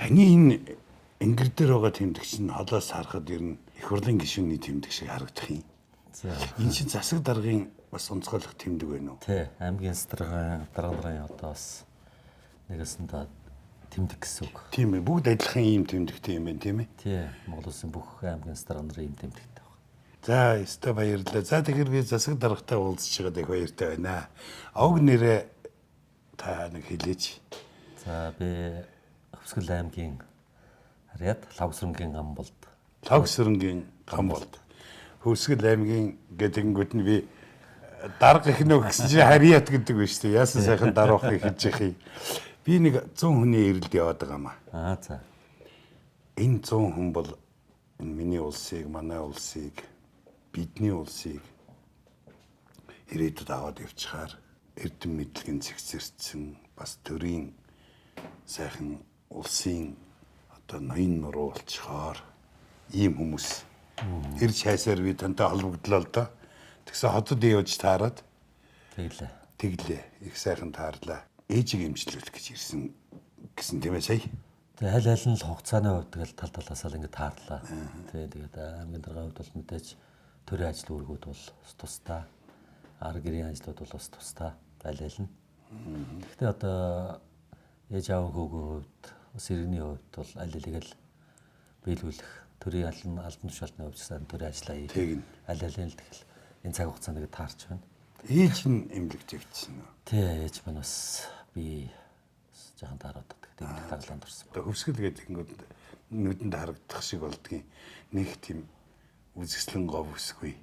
Таны энэ ингэр дээр байгаа тэмдэгч нь холоос харахад ер нь их хурлын гишүүний тэмдэг шиг харагдах юм. За. Энэ чинь засаг даргын бас онцгойлох тэмдэг байна уу? Тий, аймгийн дарга нарын одоо бас нэгэсэндээ тэмдэг гэсэн үг. Тийм ээ. Бүгд адилхан ийм тэмдэгтэй юм байна тийм ээ. Тий, Монгол Улсын бүх аймгийн дарга нарын ийм тэмдэгтэй байна. За, өстой баярлалаа. За тэгэхээр би засаг даргатай уулзч байгаад их баяртай байна. Овг нэрээ та нэг хэлээч. За, би Хөвсгөл аймгийн Харьяат Лавсрынгийн Гамболд. Лавсрынгийн Гамболд. Хөвсгөл аймгийн гэдэнгүүт нь би дарга ихнөө гэсэн чинь Харьяат гэдэг байна шүү дээ. Яасан сайхан дараахыг хийж явах юм. Би нэг 100 хүний ирэлд яваад байгаа маа. За. Энэ 100 хүн бол энэ миний улсыг, манай улсыг, бидний улсыг ирээдүйд аваад явчихаар эрдэм мэдлэгийн зэгцэрсэн бас төрийн сайхан улсын одоо ноён нуруу болчихоор ийм хүмүүс ирж хайсаар би тантай холбогдлоо л доо. Тэгсэн хотод явж таарад тэглээ. Их сайхан таарлаа. Ээжийг эмчлүүлэх гэж ирсэн гэсэн тийм ээ сая. Тэгээ аль аль нь л хугацааны хувьд тэгэл тал талаасаа л ингэ таарлаа. Тэгээд аймгийн даргын хувьд бол мэдээж төрийн ажил үүргүүд бол тусдаа. Арга гэрийн ажлууд бол бас тусдаа аль аль нь. Гэхдээ одоо ээж аав хөөгийн хувьд бас иргэний хувьд бол аль алийг л биелүүлэх төрийн албан тушаалтны хувьд сайн төрийн ажиллаа хийх. Аль алийг л тэгэл энэ цаг хугацаанд ингэ таарч байна. Ээж нь эмнэлэгт явчихсан уу? Тий, ээж маань бас би жаахан таараад байдаг таглаанд орсон. Одоо хөвсгөл гэдэг ингээд нүдэнд харагдах шиг болдгийн нэг тийм үзэсгэлэн гов өсгүй.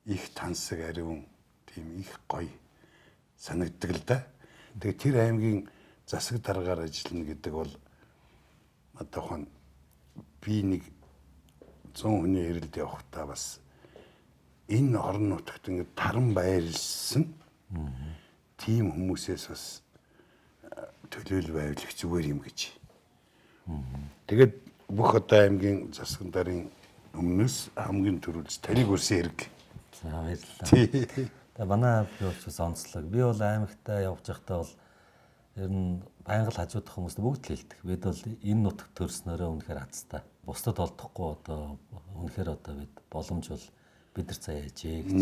Их тансаг ариун тийм их гоё санагддаг л да. Тэгээ тэр аймгийн засаг даргаар ажиллана гэдэг бол одоохон би нэг 100 хүний ирэлд явахдаа бас энэ орон нутагт ингээд таран байрлсан тийм хүмүүсээс бас төлөөлөл байвал их зүгээр юм гэж. Тэгээд бүх одоо аймгийн засаг дарын өмнөөс хамгийн түрүүлж тариг өрсөн хэрэг. За баярлалаа. Тэгээ манай бас онцлог. Би бол аймагтаа явж байхдаа бол ер нь байнга л хажуудах хүмүүст бүгд л хэлдэг. Бид бол энэ нутагт төрснөөрөө үнэхээр азтай. Бусдад олдохгүй одоо үнэхээр одоо бид боломж бол бид нар цаа ээжээ гэж.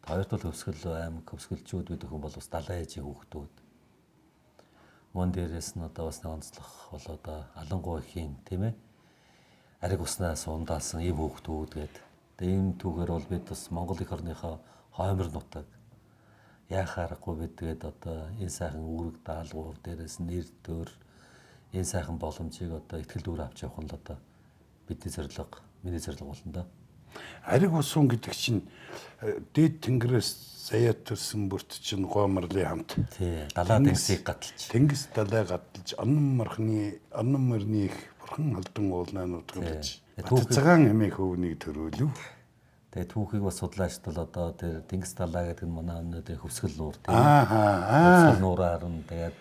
Хоёрт бол Хөвсгөл аймаг хөвсгөлчүүд бид хүн бол бас далайн ээжийн хүүхдүүд. Мөн дээрээс нь одоо бас нэг онцлог бол одоо Алангуй ихийн тийм ээ. Ариг уснаас ундаасан ийм хүүхдүүд гэдэг. Тэгээ энэ түүгээр бол бид бас Монгол эх орныхоо хоймор нутаг яхаарахгүй бид тэгээд одоо энэ сайхан үүрэг даалгавар дээрээс нэр төр энэ сайхан боломжийг одоо ихтгэл дүүр авч явах нь л одоо бидний зорилго, миний зорилго болно да. Ариг усан гэдэг чинь дээд тэнгэрээс саяат төрсэн бүрт чинь гомрлын хамт. Тий, далаа тэнгисийг гаталж. Тэнгис далай гаталж онон морны их бурхан алдан уулнаа нутаг гэж. Цагаан хэмээх хөвнийг төрөөлөв. Тэгээ түүхийг бас судлаач бол одоо тэр тэнгис далаа гэдэг нь манай өнөөдөр Хөвсгөл нуур тийм ээ. Хөвсгөл нуураар нь тэгээд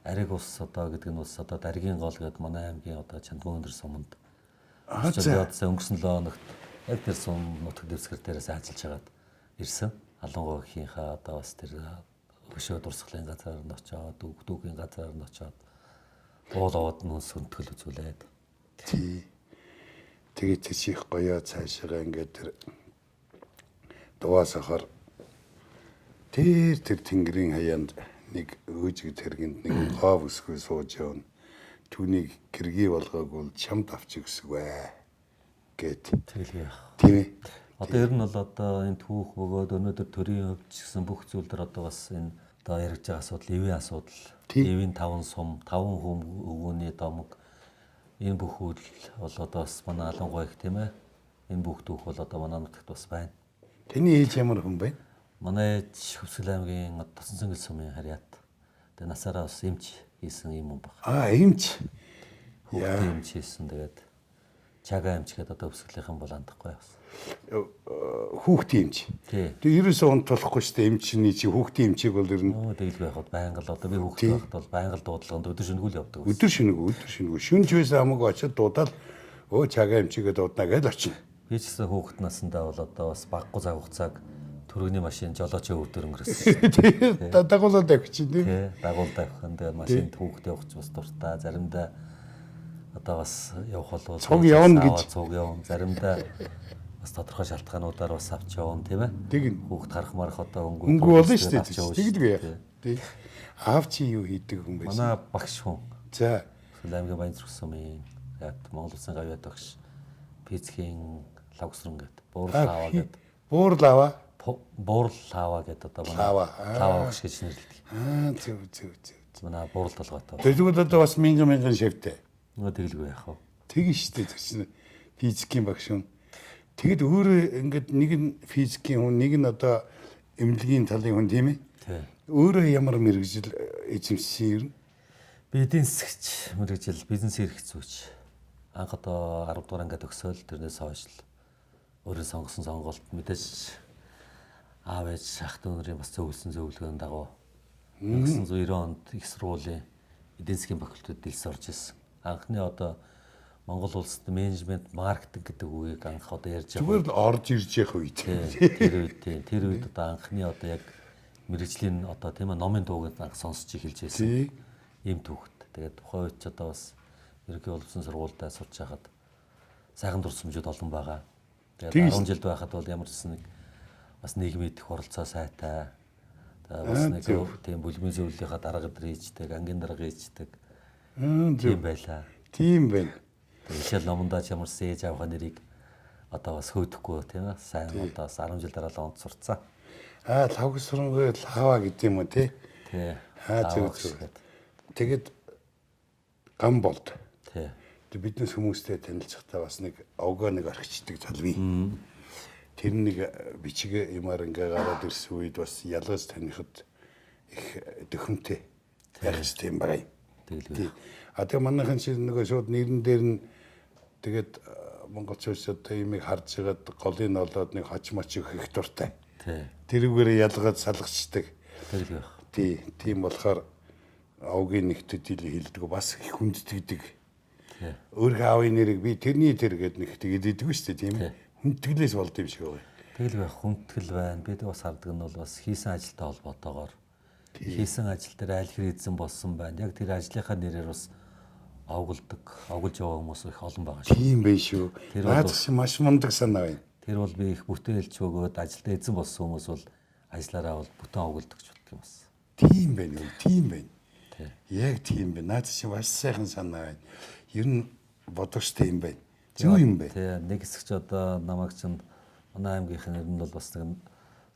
ариг ус одоо гэдэг нь бас одоо даргийн гол гэдэг манай аймгийн одоо Чандмын өндөр суманд. Өнгөрсөн 7 хоногт яг тэр сум нутаг дэвсгэр дээрээс ажиллаж хагаад ирсэн. Алангуй ихийнхаа одоо бас тэр өшөө дурсгалын газар нь очоод, дүүгийн газар нь очоод уулууд нь сүнтгэл үзүүлээд. Тий. Тэгээд чих гоёо цаашаа ингээд тэр дуусахаар тэр тэнгэрийн хаяанд нэг өөжиг тэргэнд нэг гов өсгөө сууж явна. Түүнийг гэргий болгоог бол чамд авчих гэсгүй гэд. Тэгэлгүй. Тийм ээ. Одоо ер нь бол одоо энэ түүх бөгөөд өнөөдөр төрийн хувьд ч гэсэн бүх зүйл төр одоо бас энэ одоо яригдж байгаа асуудал, эвийн асуудал, эвийн 5 сум, 5 хүм өвгөний домог энэ бүх үйл бол одоо бас манай Алангуй их тийм ээ. Энэ бүх түүх бол одоо манай нутагт бас байна. Тэний ээж ямар хүн бэ? Манай ээж Хөвсгөл аймгийн Тосон цэнгэл сумын Харьяат. Тэгээ насаараа бас эмч хийсэн юм байна. Эмч. Хүүхдээ эмч хийсэн тэгээд чага эмч гэдэг одоо Хөвсгөлийн бол андахгүй бас. Хүүхдийн эмч. Тэгээ ерөөсөө унтуулахгүй шүү дээ эмчний чи хүүхдийн эмчийг бол ер нь тэгэлгүй байхад байнга л одоо би хүүхдээ байхад бол байнга л дуудлаганд өдөр шөнөгүй л явдаг. Өдөр шөнөгүй. Шүнж байсан хамаагүй очиод дуудаал өө чага эмчигээ дуудана гэж очино. Би ч гэсэн хүүхэд насндаа бол одоо бас баггүй цаг хугацааг төрөний машин жолоочоо өвдөр өнгөрөөсөн. Дагуулаад авчих чинь тийм. Дагуулад авах нь тэгээ машинд хүүхдээ явах ч бас дуртай. Заримдаа одоо бас явах бол Цуг явна гэж. цуг явна. Заримдаа бас тодорхой шалтгаануудаар бас авч явна тийм ээ. Тэг. Хүүхд харах марах одоо Өнгө болно шүү дээ. Тэгдэг яа. Тий. Аав чи юу хийдэг хүн байсан? Манай багш хүн. За. Аймгийн Баян зүрх сумын яг Монгол Улсын гавьяа багш физикийн лавгсран гэдэг. Буурлаава гэдэг. Буурлаава. Буурлаава гэдэг одоо манай лава багш гэж нэрлэдэг. Зөв. Манай буурал толгойтой. Тэгвэл одоо бас мянган шавьтай. Нөгөө тэгэлгүй яах вэ? Тэгэн штэ чинь физикийн багш хүн. Тэгэд өөрөө ингээд нэг нь физикийн хүн, нэг нь одоо эмнэлгийн талын хүн тийм ээ. Тий. Өөрөө ямар мэрэгжил эзэмшсэн юм? Би эдийн засгч мэрэгжил, бизнес эрх зүйч. Анх одоо 10 дугаар ангид төгсөөл тэрнээс хойш л өөрөө сонгосон сонголт мэдээж аав ээж ах дүү нарын бас зөвлөсөн зөвлөгөөнд дагуу 1990 онд их сургуулийн эдийн засгийн факультетд дэлс орж ирсэн. Анхны одоо Монгол улсад менежмент, маркетинг гэдэг үгийг анх одоо ярьж байгаа. Зүгээр л орж ирж явах үед. Тэр үед одоо анхны одоо яг мэрэгжлийн одоо тийм ээ номын дууг анх сонсч эхэлж байсан. Ийм түүхт. Тэгээд тухайн үед ч одоо бас ерөнхий боловсон сургуультай сурч байхад сайхан дурсамжууд олон байгаа. Тэгээд 10 жилд байхад бол ямар ч нэг бас нийгмийн идэх оролцоо сайтай. Тэгээд бас нэг тийм бүлмийн зөвлөлийнхаа дарга өдр хийждэг, ангийн дарга хийждэг. Тийм байлаа. Тийм байна. Ишэл номондоо ч ямар ч ээж аавынхаа нэрийг одоо бас хөөдөхгүй тийм ээ. Сайн одоо бас 10 жил дараа л онц сурцсан. Лавгсрангүй лава гэдэг юм уу тий? Тий. Зөв. Тэгэд гам болд. Тий. Бидний хүмүүстэй танилцахдаа бас нэг овгоо нэг орхичдаг залвий. Тэр нэг бичиг юмар ингээ гараад ирсэн үед бас ялгаж танихад их дөхөмтэй байх юм байна. Тэгэлгүй. Тэгээ манайхан чи нөгөө шууд нэрэн дээр нь тэгээд монголчууд одоо имийг харж байгаад голын олоод нэг хоч моч их дуртай. Тий. Тэрүүгээр ялгаад салгачдаг. Тэгэлгүй. Тийм болохоор овгийн нэгтэд хэлдэг бас их хүндтгэдэг. Тий. Өөрийнхөө аавын нэрийг би тэрний тэр гээд нэг тэгээд идэв шүү дээ тийм ээ. Хүндтгэлээс болд юм шиг байна. Тэгэлгүй хүндтгэл байна. Бид бас хардаг нь бол бас хийсэн ажилтай холбоотойгоор хийсэн ажил дээр аль хэрэгцсэн болсон байна. Яг тэр ажлынхаа нэрээр бас овголж яваа хүмүүс их олон байгаа шүү. Тийм байх шүү. Наад шиг маш мундаг санаа байна. Тэр бол би их бүтээлч өгөөд ажилдаа эзэн болсон хүмүүс бол ажлаараа бол бүтэн овголдог ч болдог юм бас. Тийм байна уу? Тийм байна. Яг тийм байна. Наад шиг маш сайхан санаа байна. Ер нь бодогчтой юм байна. Зөв юм байна. Тий, нэг хэсэг ч одоо намайг чинь манай аймгийнхэн ер нь бол бас нэг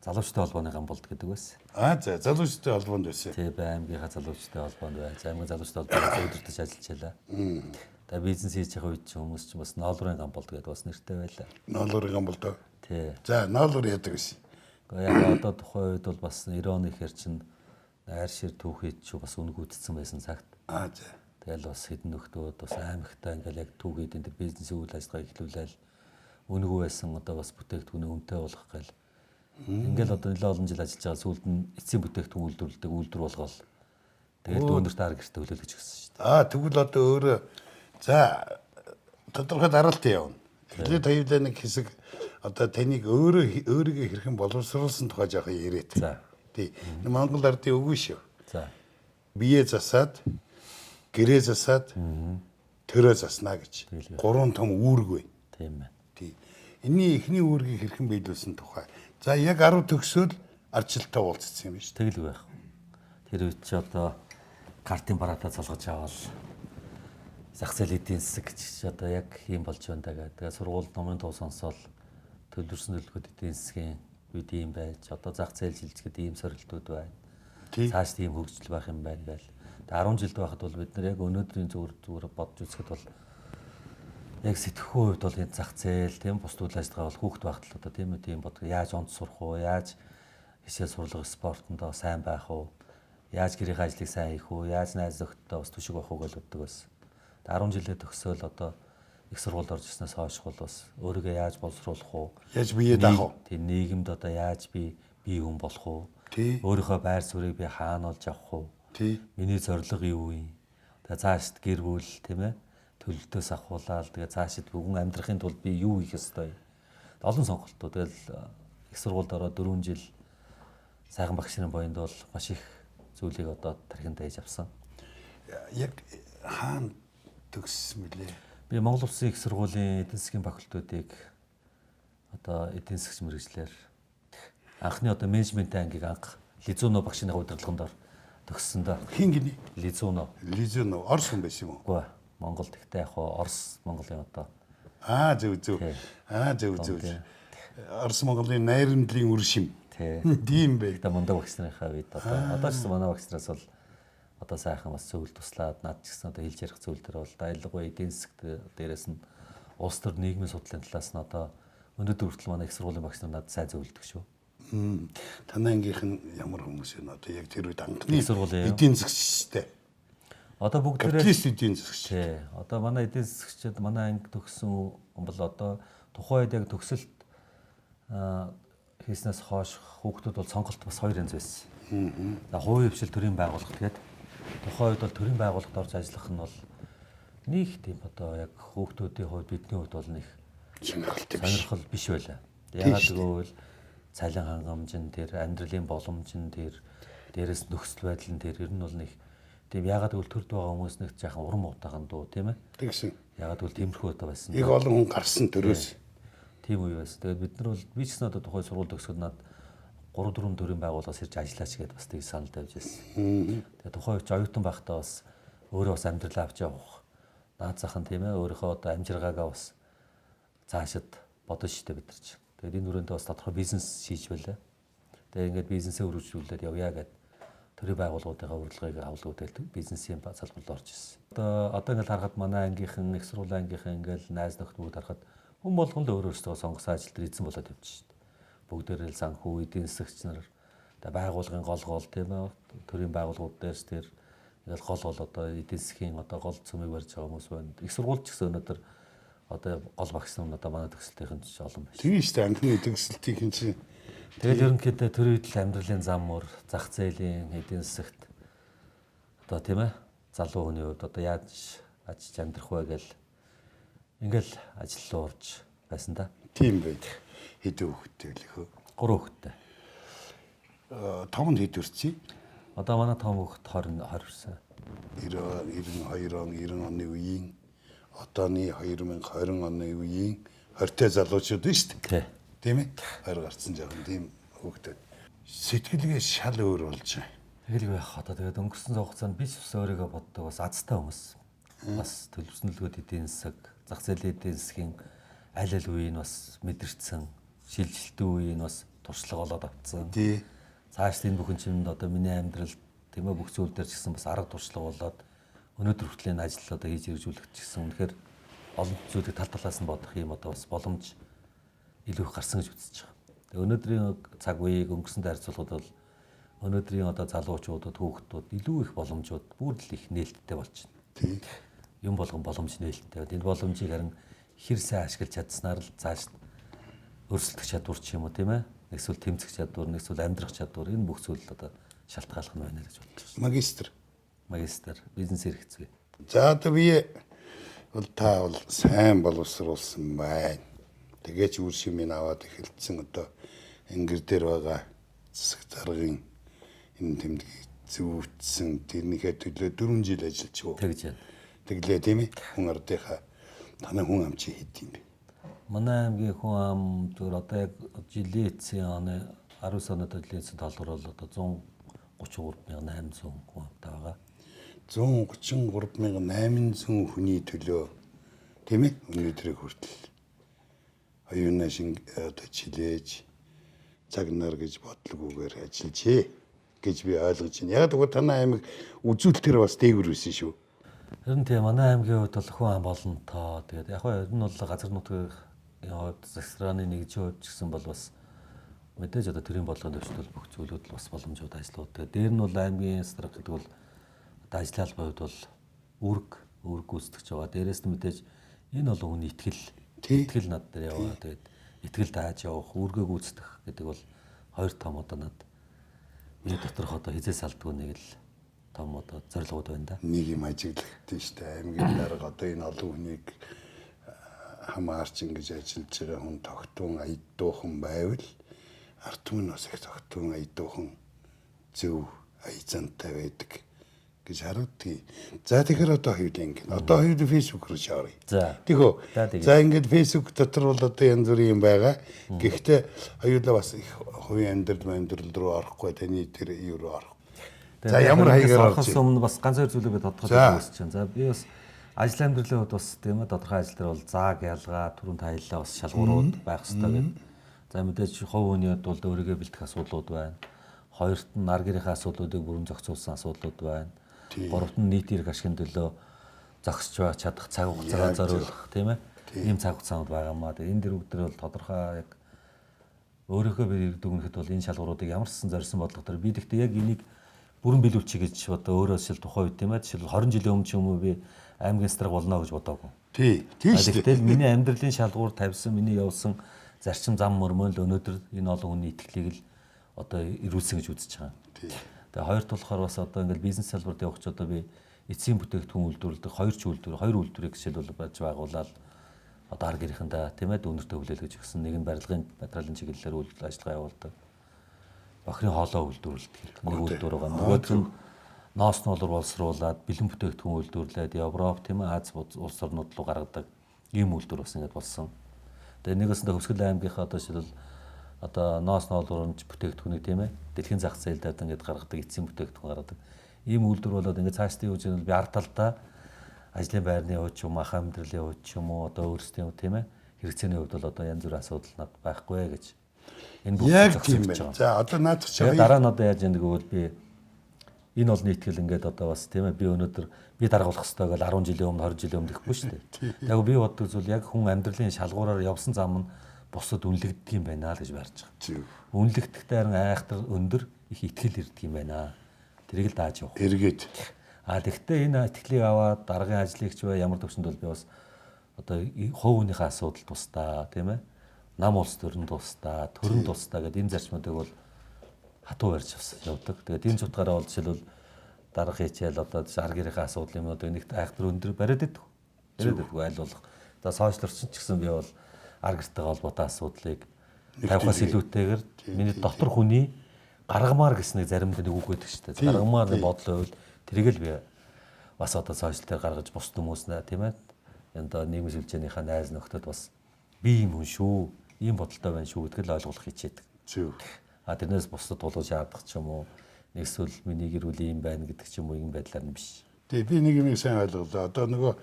залуучтай холбооны гам болд гэдэг байсан. За залуучтай холбоонд байсан. Тий, аймгийнхаа залуучтай холбоонд байж, аймгийн залуучтай холбоонд өдөртөж ажиллаж байлаа. Тэгээ бизнес хийж байгаа үед ч хүмүүс ч бас ноолрын гам болд гэдэг бас нэртэй байлаа. Ноолрын гам болдоо. Тий. За ноолор яадаг гэсэн. Гэхдээ яг одоо тухайн үед бол бас 90 оны ихэр чинь айр шир түүхийд ч бас үнгүүдсэн байсан цагт. За. Тэгэл бас хэдэн нөхдөөд бас аймагтай ингээл яг түүхийд энэ бизнесийн үйл ажиллагаа эхлүүлээл үнэгүй байсан одоо бас бүтээгдэхүүнээ үнэтэй болгох гэл. Ингээл одоо нэлээд олон жил ажиллаж байгаа сүүлд нь эцсийн бүтээгдэхүүн үйлдвэрлэдэг үйлдвэр болгоол. Тэгээд өнөрт ар гэртээ хөлөөлөж гисэн шүү дээ. Тэгвэл одоо өөрөө за тодорхой дараалтын явна. Эхлээд хоёулаа нэг хэсэг одоо таныг өөрийгөө хэрхэн боловсруулсан тухай жоохон яриад. За. Тий. Монгол ардын үгүй шүү. За. Бие засаад, гэрээ засаад, төрөө заснаа гэж. Гурван том үүрэг байна. Тийм байна. Тий. Энийн эхний үүргийг хэрхэн биелүүлсэн тухай. За яг 10 төгсөөл арчилтаа уулзсан юм биш. Тэгэл байх. Тэр үед ч одоо картын бараатаа залгаж аваад зах зээл эдийн засаг гэж одоо яг юм болж байна даа. Тэгээ сургууль номын дуу сонсоод төлөвлөсөн төлөвлөгөөд эдийн засгийн үед юм байж одоо зах зээл шилжихэд ийм сорилтууд байна. Цааш тийм хөгжил байх юм байна гээл. Тэгээ 10 жилд байхад бол бид нар яг өнөөдрийн зүгээр бодж үзэхэд бол яг сэтгэхүй хувьд бол энэ зах зээл тийм бус үйл ажиллагаа бол хүүхд байхад л одоо тийм үү тийм бод яаж онц сурах уу, яаж хичээл сурлага спортондоо сайн байх уу, яаж гэрийн ажлыг сайн хийх үү, яаж найз зохидтой бас түшиг авах уу гэж боддог байсан. 10 жилээ төгсөөл одоо их сургуульд орж ирснээс хойш бол бас өөрийгөө яаж боловсруулах уу, яаж бие даах уу, тийм нийгэмд одоо яаж бие хүн болох уу, өөрийнхөө байр суурийг би хаана олж авах уу, миний зорилго юу юм, тэгээ цаашд гэр бүл тийм ээ төлөлтөөс ахуулаад тэгээ цаашид бүгэн амьдрахын тулд би юу хийх ёстой. Олон сонголтууд. Тэгэл их сургуульд ороод 4 жил сайхан багш нарын боёнд бол маш их зүйлийг одоо тархинд ээж авсан. Яг хаана төгссөн мөлий? Би Монгол Улсын их сургуулийн эдийн засгийн факультетыг одоо эдийн засгч мэргэжлэр анхны одоо менежментийн ангийг анх Лизуно багшийн удирдлаганд төгссөн доо. Хин гинэ? Лизуно. Лизуно Орос хүн байсан юм уу? Үгүй Монгол гэхдээ яг Орос Монголын одоо Зөв. Орос Монголын найрамдлын үр шим. Тийм бай. Тэгээ мундаг багш нарынхаа үед одоо ч манай багш нараас бол одоо сайхан бас зөвлөлт туслаад над ч гэсэн одоо хэлж ярих зүйл төр бол аялалгүй эдийн засгт дээрээс нь улс төр нийгмийн судлалын талаас нь одоо өнөөдөр хүртэл манай их сургуулийн багш нар надад сайн зөвлөдөг шүү. Танай ангийнх нь ямар хүмүүс вэ? Одоо яг тэр үед анхны сургуулийн эдийн засгчтэй. Одоо бүгдээрээ капиталист эдийн засгч. Тий. Одоо манай эдийн засгчид манай анги төгссөн бол одоо тухайн үед яг төгсөлт хийснээс хойш хүүхдүүд бол сонголт бас хоёр янз байсан. За хувийн хвшил төрийн байгууллага тэгээд тухайн үед бол төрийн байгууллагад орж ажиллах нь бол нэг тийм одоо яг хүүхдүүдийн хувьд бидний хувьд бол нэг сонирхол биш байлаа. Ягаад гэвэл цалин хангамжин тэр амьдралын боломжин тэр дээрээс нөхцөл байдал нь тэр ер нь бол нэг тийм ягаад гэвэл төрд байгаа хүмүүс нэг жаахан урам утаахан дуу тийм ээ. Тэгсэн. Ягаад гэвэл тиймэрхүү удаа байсан. Их олон хүн гарсан төрөөс. Тийм үе байсан. Тэгээд бид нар бол би ч гэсэн одоо тухайн сургууль төгсгöd над 3-4 төрлийн байгууллагаас ирж ажиллаач гэдээ бас тийг санал тавьж байсан. Тэгээд тухайн үед оюутан байхдаа бас өөрөө бас амьдралаа авч явах. Наад зах нь тийм ээ өөрийнхөө одоо амжиргаагаа бас цаашид бодож штэ бид нар ч. Тэгээд энэ өрөөндөө бас тодорхой бизнес хийж байлаа. Тэгээд ингээд бизнесээ өргөжлүүлээд явъя гэд төрийн байгууллагуудынхаа урилгыг авалгуудад бизнесийн салбарт орж ирсэн. Одоо ингээд харахад манай ангийнхан их сургуулийн ангийнхан ингээд найз нөхд бүгд харахад хүн болгон л өөрөөсөө сонгосон ажил дээр эзэн болоод явчих шүү дээ. Бүгдээрээ л санхүү эдийн засгч нар байгууллагын гол тийм ээ төрийн байгууллагууд дээрс тэр ингээд гол одоо эдийн засгийн одоо гол цөмийг барьж байгаа хүмүүс байна. Их сургууль ч гэсэн өнөөдөр одоо гол багш нар одоо манай төгсөлтийн ч олон байна. Тийм шүү дээ. Анхны төгсөлтийн чинь тэгэл ерөнхийдөө төр үед л амьдралын зам мөр зах зээлийн эдийн засагт одоо тийм ээ залуу хүний хувьд одоо яаж ажиллаж амьдрах вэ гэл ингээл ажил руу орж байсан да. Тийм байд. Хэдэн хүүхэдтэй л хөө? 3 хүүхэдтэй. Том нь хэд өрцгий? Одоо манай том хүүхэд 20 ирсэн. 92 он 90 оны үеийн одооны 2020 оны үеийн 20-тэй залуучууд нь шүү дээ. Тийм ээ? 20 гарцсан жоохон тийм хүүхдүүд. Сэтгэлгээ шал өөр болж байна. Тэгэлгүй яах одоо тэгээд өнгөрсөн хугацаанд би ч бас өөрийгөө боддог бас азтай хүмүүс. Бас төлөвснөлгөөд эдийн засаг, зах зээлийн эдийн засгийн аль үеийг бас мэдэрсэн, шилжилтийн үеийг бас туршлага болоод авцсан. Тий. Цааш энэ бүхэн чинь одоо миний амьдрал тийм ээ бүх зүйл дээр ч гэсэн бас арга туршлага болоод өнөөдөр хүртэл энэ ажил одоо хийж хэрэгжүүлэх ч гэсэн үнэхээр олон зүйлийг тал талаас нь бодох юм одоо бас боломж илүү их гарсан гэж үзэж байгаа. Тэгээ өнөөдрийн цаг үеийг өнгөрсөнтэй харьцуулахад бол өнөөдрийн одоо залуучуудад хүүхдүүд илүү их боломжууд бүр л их нээлттэй болж байна. Тийм. Юм болгон боломж нээлттэй. Энэ боломжийг харин хэр сайн ашиглаж чадсанаар л цааш өрсөлдөх чадвар ч юм уу тийм ээ. Эсвэл тэмцэх чадвар, эсвэл амьдрах чадвар энэ бүх зүйл одоо шалтгааллах нь байна гэж бодож байна. Магистр бизнес эрхцээ. За одоо би бол та бол сайн боловсруулсан байна. Тэгээч үр шимийг аваад эхэлсэн одоо ингэр дээр байгаа засаг заргын энэ тэмдгийг зөвтсөн тэрнийхээ төлөө 4 жил ажиллаж юу. Тэгж байна. Тэглээ тийм ээ. Хүн ардынхаа танай хүн ам чи хэд юм бэ? Манай аймгийн хүн ам зөв одоо яг жилийн эцсийн оны 19 оноо жилийн эцсийн талбар бол одоо 133,800 хүн амтай байгаа. 133,800 хүний төлөө тийм ээ өнөөдрийг хүртэл оюуна шин одоо чилээж цаг нар гэж бодлогоогоор ажиллажээ гэж би ойлгож байна. Яг тэгвэл танай аймаг үзүүлэлтээр бас дээгүр байсан шүү. Харин тийм манай аймгийн хувьд бол хүн ам болонтоо. Тэгээд яг нь бол газар нутгийн хувьд засгийн нэгжийн хувьд ч гэсэн бол бас мэдээж одоо төрийн бодлогын төвчдөл бүх зүйлүүд бас боломжууд ажлууд. Тэгээд дээр нь бол аймгийн страт гэдэг бол одоо ажлын албан хувьд бол үүрэг гүйцэтгэж байгаа. Дээрээс нь мэдээж энэ бол хүний итгэл над дээр яваа. Тэгээд итгэл дааж явах, үүргээ гүйцэтгэх гэдэг бол хоёр том одоо над миний доторх одоо хизээ салдгүй нэг л том одоо зорилгууд байна да. Нэг юм ажиглагдсан шүү дээ. Аймгийн дарга одоо энэ олон хүнийг хамаарч ингэж ажиллаж байгаа хүн тогтун аядуухан байвал ард түмэн бас их тогтун аядуухан зөв ая зантай байдаг. гэж харагдгийг. За тэгэхээр одоо хоёул ингэ. Одоо хоёул фэйсбүүк рүү шаарай. За. Тэгвэл за ингээд фэйсбүүк дотор бол одоо янз бүрийн юм байгаа. Гэхдээ хоёулаа бас их хувийн амьдрал руу орохгүй таны тэр юу руу орох. За ямар хаягаар орохоос өмнө бас ганц хоёр зүйлийг тодорхойлох хүсэж байна. За би бас ажил амьдралын хувьд бас тийм ээ тодорхой ажил дээр бол зааг ялгаа түрүүн таяллаа бас шалгуурууд байх хэрэгтэй гэдэг. За мэдээж хувь хүний хувьд бол өөрийгөө бэлтгэх асуудлууд байна. Хоёрт нь нар гэрийнхээ асуудлуудыг бүрэн зохицуулсан асуудлууд байна. Гуравт нь нийт эрх ашигын төлөө зогсож байх чадах цаг хугацаагаа зориулах тийм ээ. Ийм цаг хугацаанд байгаамаа. Тэгээ энэ дэрвүүд дээр бол тодорхой яг өөрийнхөө би дүгнэхэд бол энэ шалгууруудыг ямарсан зорьсон бодлого төр би гэхдээ яг энийг бүрэн биелүүлчих гэж одоо өөрөө шил тухайн үед тийм ээ. Жишээл 20 жилийн өмнө ч юм уу би аймгийн страг болно гэж бодоогүй. Тийм шүү дээ. Тэгтэл миний амьдралын шалгуур тавьсан, миний явуулсан зарчим зам мөрмөл өнөөдөр энэ олон хүний итгэлийг л одоо ирүүлсэн гэж үзэж байгаа. Тэгээ хоёрт болохоор бас одоо ингээд бизнес салбарт явах ч одоо би эцсийн бүтээгдэхүүн үйлдвэрлэдэг хоёр үйлдвэрийг жишээлбэл байж байгуулаад одоо ар гэрийнхэндээ тийм ээ өнөртөө хүлээлгэж өгсөн нэг нь барилгын материалын чиглэлээр үйлдвэр ажиллагаа явуулдаг. Бохирын хоолой үйлдвэрлэдэг нэг үйлдвэр байгаа. Нөгөөх нь ноос нуулуур боловсруулад бэлэн бүтээгдэхүүн үйлдвэрлээд Европ тийм ээ Аз улс орнууд руу гаргадаг ийм үйлдвэр бас ингээд болсон. Тэгээ нэгээс нь Хөвсгөл аймгийнхаа одоо жишээл одоо ноос нуулуурч бүтээгдэхүүнийг тийм ээ дэлхийн зах зээлд ингээд гаргадаг эцсийн бүтээгдэхүүн гаргадаг. Ийм үйлдвэр болоод ингээд цаашдын үеж нь би ард талдаа ажлын байрны хувьд ч юм уу ах амьдралын хувьд ч юм уу одоо өөрсдийн тийм ээ хэрэгцээний хувьд бол одоо янз бүрийн асуудал над байхгүй гэж энэ бүгд зогсож байгаа. За одоо наадах чи дараа нь одоо яаж яадаг гэвэл би энэ бол нийтгэл ингээд одоо бас тийм ээ би өнөөдөр би даргуулах хэрэгтэй гэж 10 жилийн өмнө 20 жилийн өмнө гэхгүй шүү дээ. Яг би боддог зүйл яг хүн амьдралын шалгуураар явсан зам нь бусад үнэлэгддэг юм байна л гэж барьж байгаа. Үнэлэгдэхдээ харин айхтар өндөр их итгэл ирдэг юм байна. Тэрийг л дааж явах. Эргээд. Тэгэхдээ энэ итгэлийг аваад даргын ажлыг ч бай ямар төвшөнд бол би бас одоо хувь хүнийхээ асуудал тусдаа тийм ээ нам улс төрн тусдаа төрн тусдаа гэдэг энэ зарчмуудыг бол хатуу барьж явдаг. Тэгээд энэ цутгаараа бол жишээлбэл дарга хичээл одоо ар гэрийнхээ асуудал юм одоо нэгт айхтар өндөр бариад идэх. Бариад идэх аль болох. За сошиал орчин ч гэсэн би бол ар гэртэйгээ холбоотой асуудлыг тавихаас илүүтэйгээр миний дотор хүний гаргамаар гэснийг заримдаа нэг үг өгдөг шүү дээ. Гаргамаар бодлоо үйл тэрийг л би бас одоо сошиал дээр гаргаж бус хүмүүснээ тийм ээ. Одоо нийгмийн сүлжээнийхээ найз нөхдөд бас би юм хүн шүү, ийм бодолтой байна шүү гэдгийг л ойлгуулах хичээдэг. Тэрнээс бусдад тулгуур шаардах ч юм уу нэгэсвэл миний гэр бүл ийм байна гэдэг ч юм уу ийм байдлаар нь биш. Тэгээ би нэг юм сайн ойлголоо. Одоо нөгөө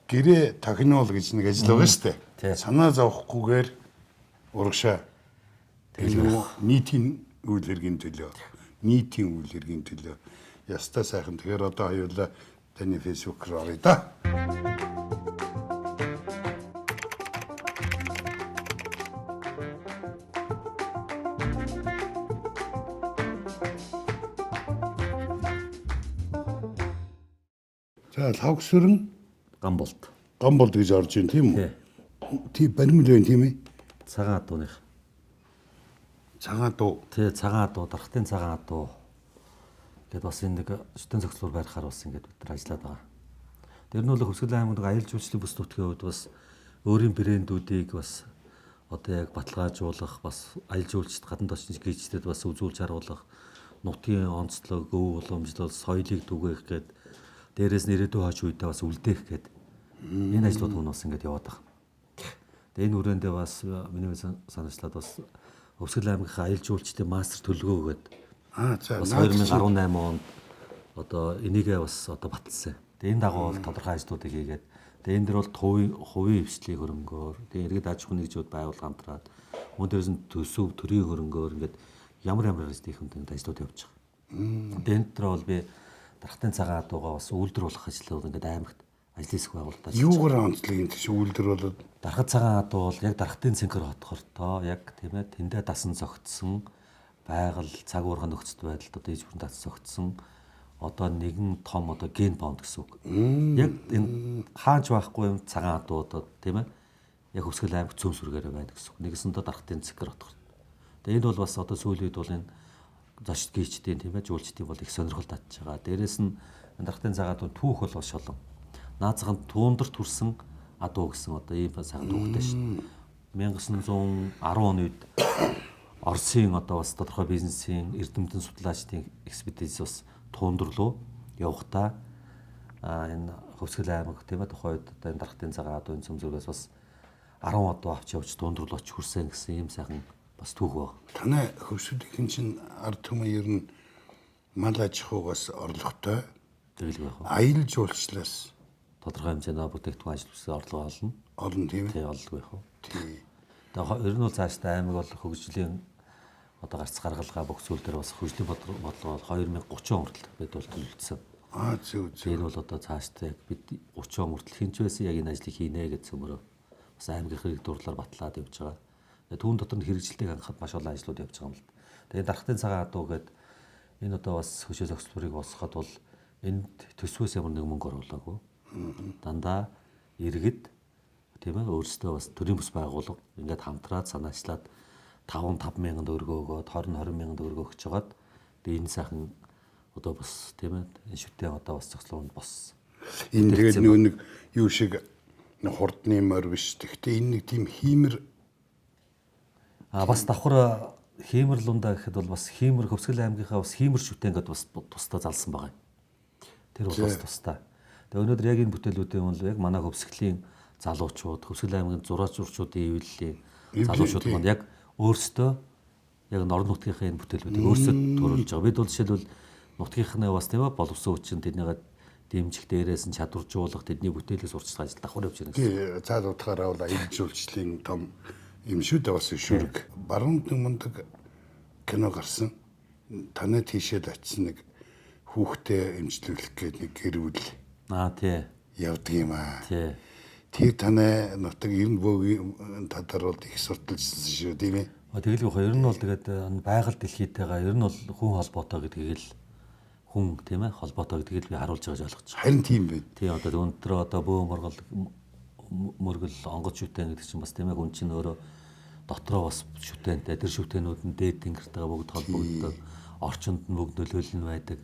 гэрээ тохинол гэж нэг ажил байгаа шүү дээ. Санаа зовхгүйгээр урагшаа нийтийн үйл хэргийн төлөө ястаа сайхан. Тэгэхээр одоо хоёулаа таны фэйсбүүк рүү оръё да. За лавгсүрэн Гамболд гэж орж ийн тийм үү? Тийм баримл байна тийм ээ. Цагаан адууных. Цагаан дуу. Тий, цагаан адуу, дархтын цагаан адуу. Гэт бас энэ нэг шүтэн цогцлуур барихаар бас ингэж бид нар ажиллаад байгаа. Тэр нь бол Хөвсгөл аймагт аялал жуулчлалын бүс нутгийн хувьд бас өөрийн брэндүүдийг бас одоо яг баталгаажуулах, бас аялал жуулчлалт гадна тосчны гүйцэтгэд бас үзүүлж харуулах, нутгийн онцлог, өв уламжлал, соёлыг түгээх гээд дээрээс нь ирээдүйн хойч үедээ бас үлдээх гээд энэ ажлууд хүн бас ингэж яваад байгаа. Тэгээ энэ үрээндээ бас миний санаачлаад бас Хөвсгөл аймгийн аялал жуулчлалын мастер төлгөө гээд бас 2018 онд одоо энийгээ бас одоо баталсан. Тэгээ энэ дагуу бол тодорхой ажлуудыг хийгээд тэгээ энэ дэр бол хувийн хвшлийг хөрөнгөөр тэгээ иргэд аж ахуйн нэгжүүд байгуул хамтраад мөн дээрээс нь төсөв төрийн хөрөнгөөр ингээд ямар ажлын хүнд ажлууд явж байгаа. Тэгээ энэ дээр бол би дархтын цагаан адуугаа бас үйлдвэрлэх ажлууд ингээд аймагт ажлын хэсэг байгуулалтаа. Юугаар онцлог юм тийш үйлдвэрлэлд дархад цагаан адуу бол яг дархтын цэнхэр хотгортой яг тийм ээ тэндээ дасан зогтсон байгаль цаг уурхай нөхцөл байдалд одоо иж бүрэн дасан зогтсон одоо нэгэн том одоо ген бонд гэсэн үг. Яг энэ хааж байхгүй юм цагаан адуу одоо тийм ээ яг Хөвсгөл аймаг цөм сүргээрээ байна гэсэн үг. Нэгэсэндээ дархтын цэнхэр хотгорт. Тэгээ энэ бол бас одоо сүүлийн үед бол энэ зочд гүйчдийн тийм ээ жуулчдын бол их сонирхол татж байгаа. Дээрээс нь дархтын цагаан адуу түүх бол бас шолон. Наацхан туундар төрсэн адуу гэсэн одоо ийм цагаан түүхтэй шин. 1910 оны үед Оросын одоо бас тодорхой бизнесийн эрдэмтэн судлаачдын экспедиц бас туундар руу явахдаа энэ Хөвсгөл аймаг тийм ээ тухайн үед одоо энэ Дархтын цагаан адуун цөмзөргөөс бас 10 одоо авч явж дундруулж хүрсэн гэсэн ийм сайхан бас түүх баг. Танай Хөвсгөлийн чинь ард түмэн ер нь мал аж ахуйгаас орлоготой Тэгэлгүй яг. аялал жуулчлалаас Тодорхой хэмжээний бүтээгдэхүүн ажиллуулсан орлого олно. олно тийм ээ. Тий олдгүй яг. Тий. Тэгээ ер нь бол цаашдаа аймаг бол хөгжлийн одоо гарц гаргалгаа бүх зүйл дээр бас хөгжлийн бодлого 2030 он хүртэл бид бол төлөвлөсөн. Зөв. Энэ бол одоо цаашдаа яг бид 30 он хүртэл хинч байсан яг энэ ажлыг хийнэ гэж цөмөрөө бас аймгийн хэрэг дурлаар батлаад явж байгаа. Тэгээ түүн дотор нь хэрэгжилтийг хангахад маш олон ажлууд явж байгаа юм л да. Тэгээ Дархтын цагаан адуу гэдэг энэ одоо бас хөшөө зохицлуурыг босгоход бол энд төсвөөс ямар нэг мөнгө оруулаагүй. Дандаа иргэд тийм ээ өөрсдөө бас төрийн бас байгууллага ингээд хамтраад санаачлаад 5 мянган төгрөгөө өгөөд 20 мянган төгрөгөө өгч жагаад тэгээ энэ сайхан одоо бас тийм ээ энэ шүтэн одоо бас зохицлоонд боссон. Энэ тэгээд нэг юу шиг хурдны морь биш. Гэхдээ энэ нэг тийм хиймэр бас давхар хиймэр лунда гэхэд бол бас хиймэр Хөвсгөл аймгийнхаа бас хиймэр шүтэн гэдээ бас тусдаа залсан байгаа юм. Тэр бол бас тусдаа. Тэгээ өнөөдөр яг энэ бүтээлүүдийн бол яг манай Хөвсгөлийн залуучууд, Хөвсгөл аймгийн зураач зурчуудын ивэллийн залуучууд маань яг өөрсдөө яг орон нутгийнхаа энэ бүтээлүүдийг өөрсдөө төрүүлж байгаа. Бид бол жишээлбэл нутгийнхнаа бас тийм ээ боловсон хүчин тэднийг дэмжих дээрээс нь чадваржуулах тэдний бүтээлээс урьдчилах ажил давхар явж байна гэсэн. цаад утгаараа бол аялал жуулчлалын том юм шүү дээ бас шүрэг. Баруун мундаг кино гарсан. Танай тийшээд очсон нэг хүүхдээ эмчлүүлэх гэдэг нэг гэр бүл Тий. явдаг юм аа. Тий. Тэр танай нутаг ер нь бөөгийн тадар бол их сурталчилсан шүү тийм ээ. Тэгэлгүй хоо ер нь бол тэгээд байгаль дэлхийтэйгээ ер нь бол хүн холбоотой гэдгийг л хүн тийм ээ холбоотой гэдгийг би харуулж байгааж ойлгож байна. Харин тийм байна. Тий одоо өнөөдөр одоо бөө моргол мөргөл онгоц шүтэн гэдэг чинь бас тийм ээ хүн чинь өөрөө дотроо бас шүтэнтэй тэр шүтэнүүд нь дээд тэнгэртэйгээ бүгд холбогддог орчинд нь бүгд нөлөөлөл нь байдаг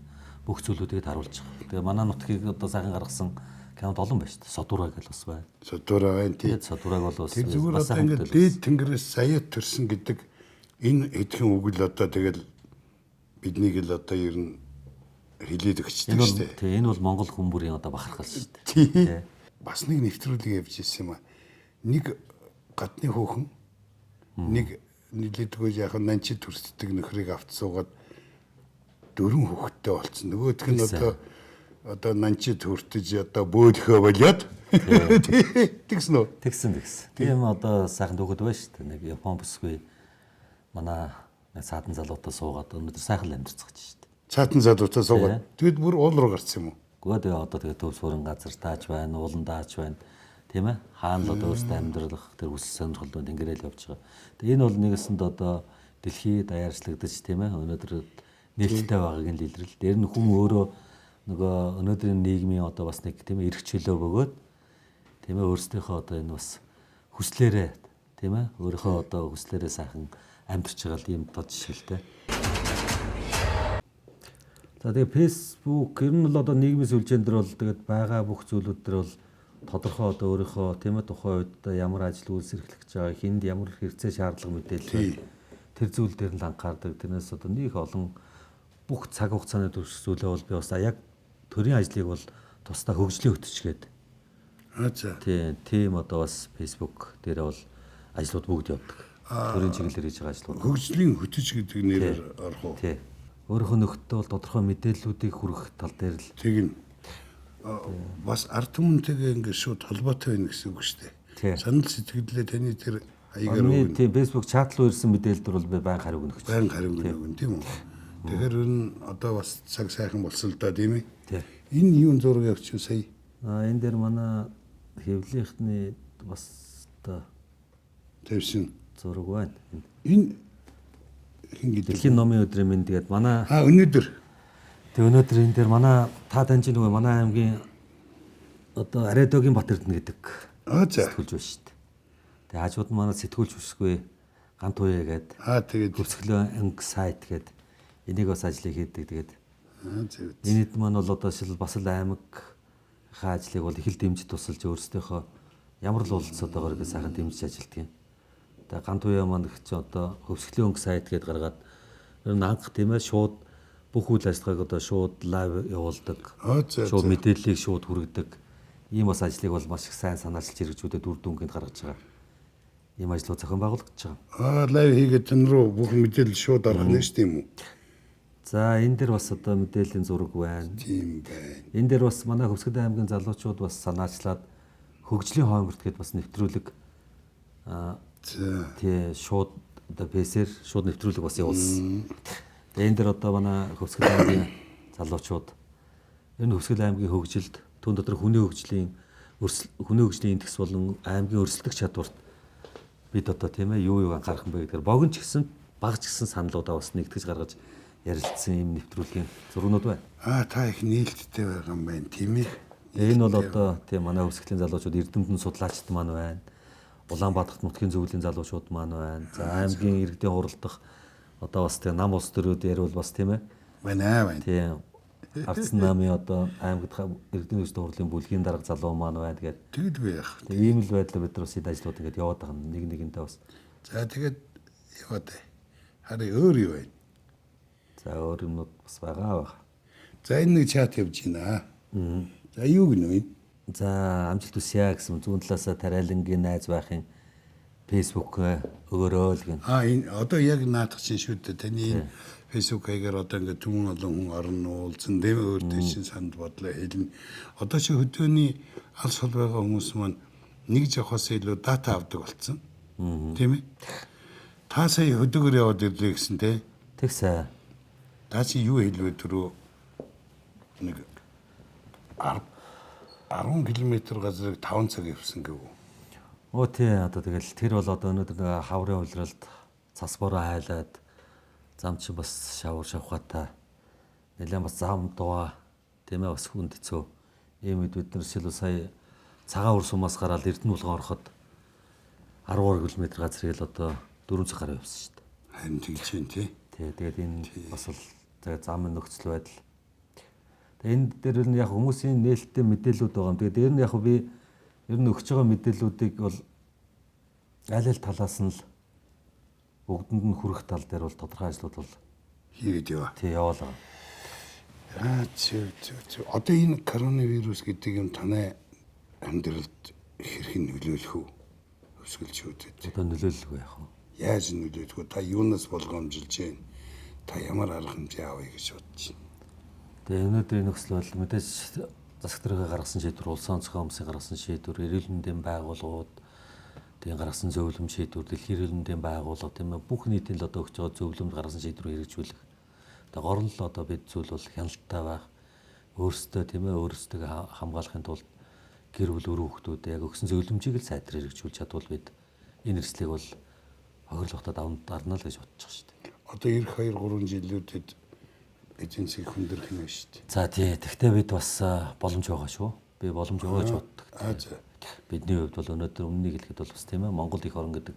бүх зүйлүүдийг харуулж байгаа. Тэгээ манай нутгийг одоо сайхан гаргасан кинод олон байна шүү дээ. Содураа гэл бас байна. Содураа байна тий. Содурааг бол бас тэр зүгээр одоо ингээд дээд тэнгэрээс сая төрсөн гэдэг энэ хэдхэн үг л одоо тэгэл биднийг л одоо ер нь хилээд өгчтэй шүү дээ. Тий энэ бол Монгол хүмүүрийн одоо бахархал шүү дээ. Тий. Бас нэг нэвтрүүлэг явж ирсэн юм аа. Нэг гадны хөөхөн нэг нилээдгүй яг нанчи төрсдөг нөхрийг авч суугаад 4 хүүхэдтэй болцсон. Нөгөөх нь одоо нанчи төртөж одоо бөөлөхөө болоод тэгсэн үү? Тэгсэн. Тийм одоо сайхан дүүхэд байна шүү дээ. Нэг Япон бүсгүй манай нэг садан залуутай суугаад өнөөдөр сайхан л амьдарцгааж шүү дээ. Цаатан залуутай суугаад тэгэд бүр уул руу гарсан юм уу? Гэхдээ одоо тэгээ төвс бүрэн газар тааж байна, уулан тааж байна. Тийм ээ. Хаана л одоо өөрсдөө амьдрах тэр хүсэл сонирхолтой ингэрэл явж байгаа. Тэгээ энэ бол нэгэсэнд одоо дэлхийд даяарчлагдаж тийм ээ. Өнөөдөр нээлттэй байгааг нь илрэл. Дээр нь хүн өөрөө нөгөө өнөөдрийн нийгмийн одоо бас нэг тийм ээ эрх чөлөө бөгөөд тийм ээ өөрсдийнхөө одоо энэ бас хүслээрээ тийм ээ өөрийнхөө одоо хүслээрээ сайхан амьдарч байгаа юм тод жишээлтэй. За тэгээ Facebook ер нь бол одоо нийгмийн сүлжээн дээр бол тэгээд байгаа бүх зүйлүүд дээр бол тодорхой одоо өөрийнхөө тийм ээ тухайн үед ямар ажил үйлс эрхлэж байгаа хүнд ямар хэрэгцээ шаардлага мэдээлэл тэр зүйл дээр л анхаардаг. Тэрнээс одоо нэг олон бүх цаг хугацааны төлөвлөлөө бол би бас яг төрийн ажлыг бол тусдаа хөгжлийн хөтөчгээд. Тийм одоо бас Facebook дээр бол ажлууд бүгд явдаг. Төрийн чиглэлээр хийж байгаа ажлууд. Хөгжлийн хөтөч гэдэг нэрээр орох уу? Тийм. Өөрийнхөө нөхөдтэй бол тодорхой мэдээллүүдийг хүргэх тал дээр л тэгнь. Бас ард түмэнтэйгээ ингээд шууд холбоотой байна гэсэн үг шүү дээ. Санал сэтгэлдээ таны тэр хаягаар өгнө. Тийм Facebook чат руу ирсэн мэдээлэлд бол би байнга хариу өгнө гэж. Байнга хариу өгнө тийм үү? Тэгэхээр энэ одоо бас цаг сайхан болсон л да тийм ээ. Энэ юун зураг явчих сая. Энэ дээр манай хэвлийнхний бас одоо тавьсан зураг байна. Энэ хин гэдэг. Дэлхийн номын өдрийн мэнд тэгээд манай өнөөдөр. Тэг өнөөдөр энэ дээр манай та таньж нөгөө манай аймгийн одоо Ариадогийн Бат Эрдэнэ гэдэг сэтгүүлч байна шүү дээ. Тэг хажууд нь манай сэтгүүлч бүсгүй Гант Туяа гэдэг. Тэгээд Хөвсгөлийн анги сайт гэдэг энийг бас ажлыг хийдэг. Тэгээд энэд маань бол одоо шил бас л аймагийнхаа ажлыг бол их л дэмжиж тусалж өөрсдийнхөө ямар л уулзаад байгаагаа сайхан дэмжиж ажилтдаг юм. Тэгээ Гант Туяа маань ч одоо Хөвсгөлийн анги сайт гэдээ гаргаад анх тийм ээ шууд бүх үйл ажиллагааг одоо шууд лайв явуулдаг. За Шууд мэдээллийг шууд хүргэдэг. Ийм бас ажлыг бол маш их сайн санаачилж хэрэгжүүлээд үр дүнгийн гаргаж байгаа. Ийм ажлууд зохион байгуулагдаж байгаа. Лайв хийгээд тэн рүү бүх мэдээлэл шууд орох нь шүү дээ юм уу? За энэ дээр бас одоо мэдээллийн зураг байна. Тийм байна. Энэ дээр бас манай Хөвсгөл аймгийн залуучууд бас санаачлаад хөгжлийн хойморт гэдээ бас нэвтрүүлэг тий шууд одоо ПС-ээр шууд нэвтрүүлэг бас явуулсан. Тэгээ энэ дээр одоо манай Хөвсгөл аймгийн залуучууд ер нь Хөвсгөл аймгийн хөгжилд түүн дотор хүний хөгжлийн индекс болон аймгийн өрсөлдөх чадварт бид одоо тийм ээ юу анхаарах юм бэ гэдгээр богино ч гэсэн бага ч гэсэн саналуудаа бас нэгтгэж гаргаж ярилцсан юм нэвтрүүлгийн зургнууд байна. Та их нээлттэй байгаа юм байна тийм ээ. Энэ бол одоо тийм манай Хөвсгөлийн залуучууд Эрдэмтэн судлаачд маань байна. Улаанбаатарт нутгийн зөвлөлийн залуучууд маань байна. За аймгийн иргэдийн хуралдах одоо бас тийм нам улс төрүүд ярил бас тийм ээ. Байна. Тийм. Ардсан намын одоо аймагт иргэдийн зөвлөлийн хурлын бүлгийн дарга залуу маань байна тэгээд Тэгэд би яах. ийм л байдлаар бид нар бас энэ ажлууд ингээд яваад байгаа нэг нэгэнтэй бас. За тэгээд яваад бай. Харин өөр юу байна? За өөр юмнууд бас байгаа. За энэ нэг чат явж байна. За юу гэнэ вэ? За амжилт хүсье гэсэн зүүн талаасаа Тариалангийн найз байхын Facebook өгөрөө л гэн. Энэ одоо яг наадах чинь шүү дээ. Таны энэ Facebook-аар одоо ингээд түмэн олон хүн орно уулзсан. Дэм өөртөө шин санд бодлоо хэлнэ. Одоо чи хөдөөний алс хол байгаа хүмүүс маань нэг жохоос илүү дата авдаг болсон. Тийм ээ. Та сая хөдөөгөр яваад ирлээ гэсэн те. Тэгсэ. Та чи юу хэлвэ түрүү нэг 10 км газрыг 5 цаг явсан гэв. Тий одоо тэгэл тэр бол одоо өнөөдөр хаврын улиралд цас бороо хайлаад зам чи бас шавар шавхатай нэлээд бас зам дууа тийм ээ бас хүнд хэцүү. Ийм үед бид нар шил сая цагаан өр сумаас гараад Эрдэнэ булган ороход 13 км газрыг л одоо 4 цаг гараа явсан шүү дээ. Харин тэгж юм тий. Тэгээд энэ бас л замын нөхцөл байдал. Тэгээд энэ дээр нь яг хүмүүсийн нээлттэй мэдээлэлүүд байгаа юм. Тэгээд дээр нь яг би ер нь өгч байгаа мэдээллүүдийг бол аль аль талаас нь л бүгдэнд нь хүрэх тал дээр бол тодорхой ажлууд бол хийгээд яваа. Тий яваалаа. Одоо энэ коронавирус гэдэг юм танай амьдралд хэрхэн нөлөөлөх вэ? Өсгөлчүүдэд. Одоо нөлөөлөлгүй яах вэ? Яаж нөлөөлөх вэ? Та юунаас болгоомжилж байна? Та ямар арга хэмжээ авъя гэж бодож байна? Тэгээ өнөөдрийн нөхцөл байдал мэдээж засаг дарга гаргасан шийдвэр, улсын онцгой хүмүүсийн гаргасан шийдвэр, эрүүл мэндийн байгууллагууд тэгээ гаргасан зөвлөм шийдвэр, дэлхийн эрүүл мэндийн байгууллага тийм ээ бүх нийтийн л одоо өгч байгаа зөвлөмд гаргасан шийдвэрийг хэрэгжүүлэх. Тэгээ гол нь л одоо бид зүйл бол хяналттай байх, өөрсдөө тийм ээ өөрсдөө хамгаалахын тулд гэр бүл өр хүүхдүүд яг өгсөн зөвлөмжийг л сайтар хэрэгжүүлж чадвал бид энэ эрсдлийг бол хохирлогтой давнд дарна л гэж бодож байгаа шүү дээ. Одоо эх 2-3 жилүүдэд эзэн засгийг хүндрэх юм шүү дээ. За тий. Тэгвэл бид бас боломж байгаа шүү. Би боломж байгаа гэж боддог. Бидний хувьд бол өнөөдөр өмнөнийг хэлэхэд бол бас тийм ээ Монгол их орн гэдэг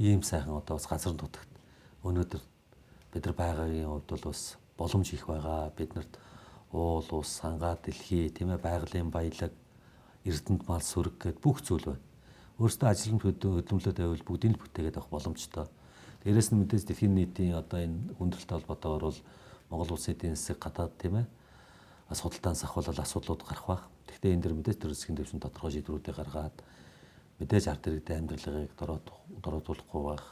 ийм сайхан одоо бас газар нутагт өнөөдөр бид нар байгаагийн хувьд бол бас боломж их байгаа. Биднэрт уул ус, сангаа, дэлхий тийм ээ байгалийн баялаг, эрдэнэт мал сүрэг гэд бүх зүйл байна. Өөрөөсөө ажилтнууд хөдөлмөрлөд байвал бүгдийг л бүтээгээд авах боломжтой. Дээрээс нь мэдээж дэлхийн нийтийн одоо энэ хүндрэлтэй холбоотойгоор бол Монгол улсын эдийн засаг гадаад тийм ээ судалтаанаас ахвал асуудлууд гарах байх. Гэхдээ энэ дэр мэдээж төр засгийн дэвшин тодорхой шийдвэрүүдийг гаргаад мэдээж ард иргэдэд амьдралыг дороодлохгүй байх.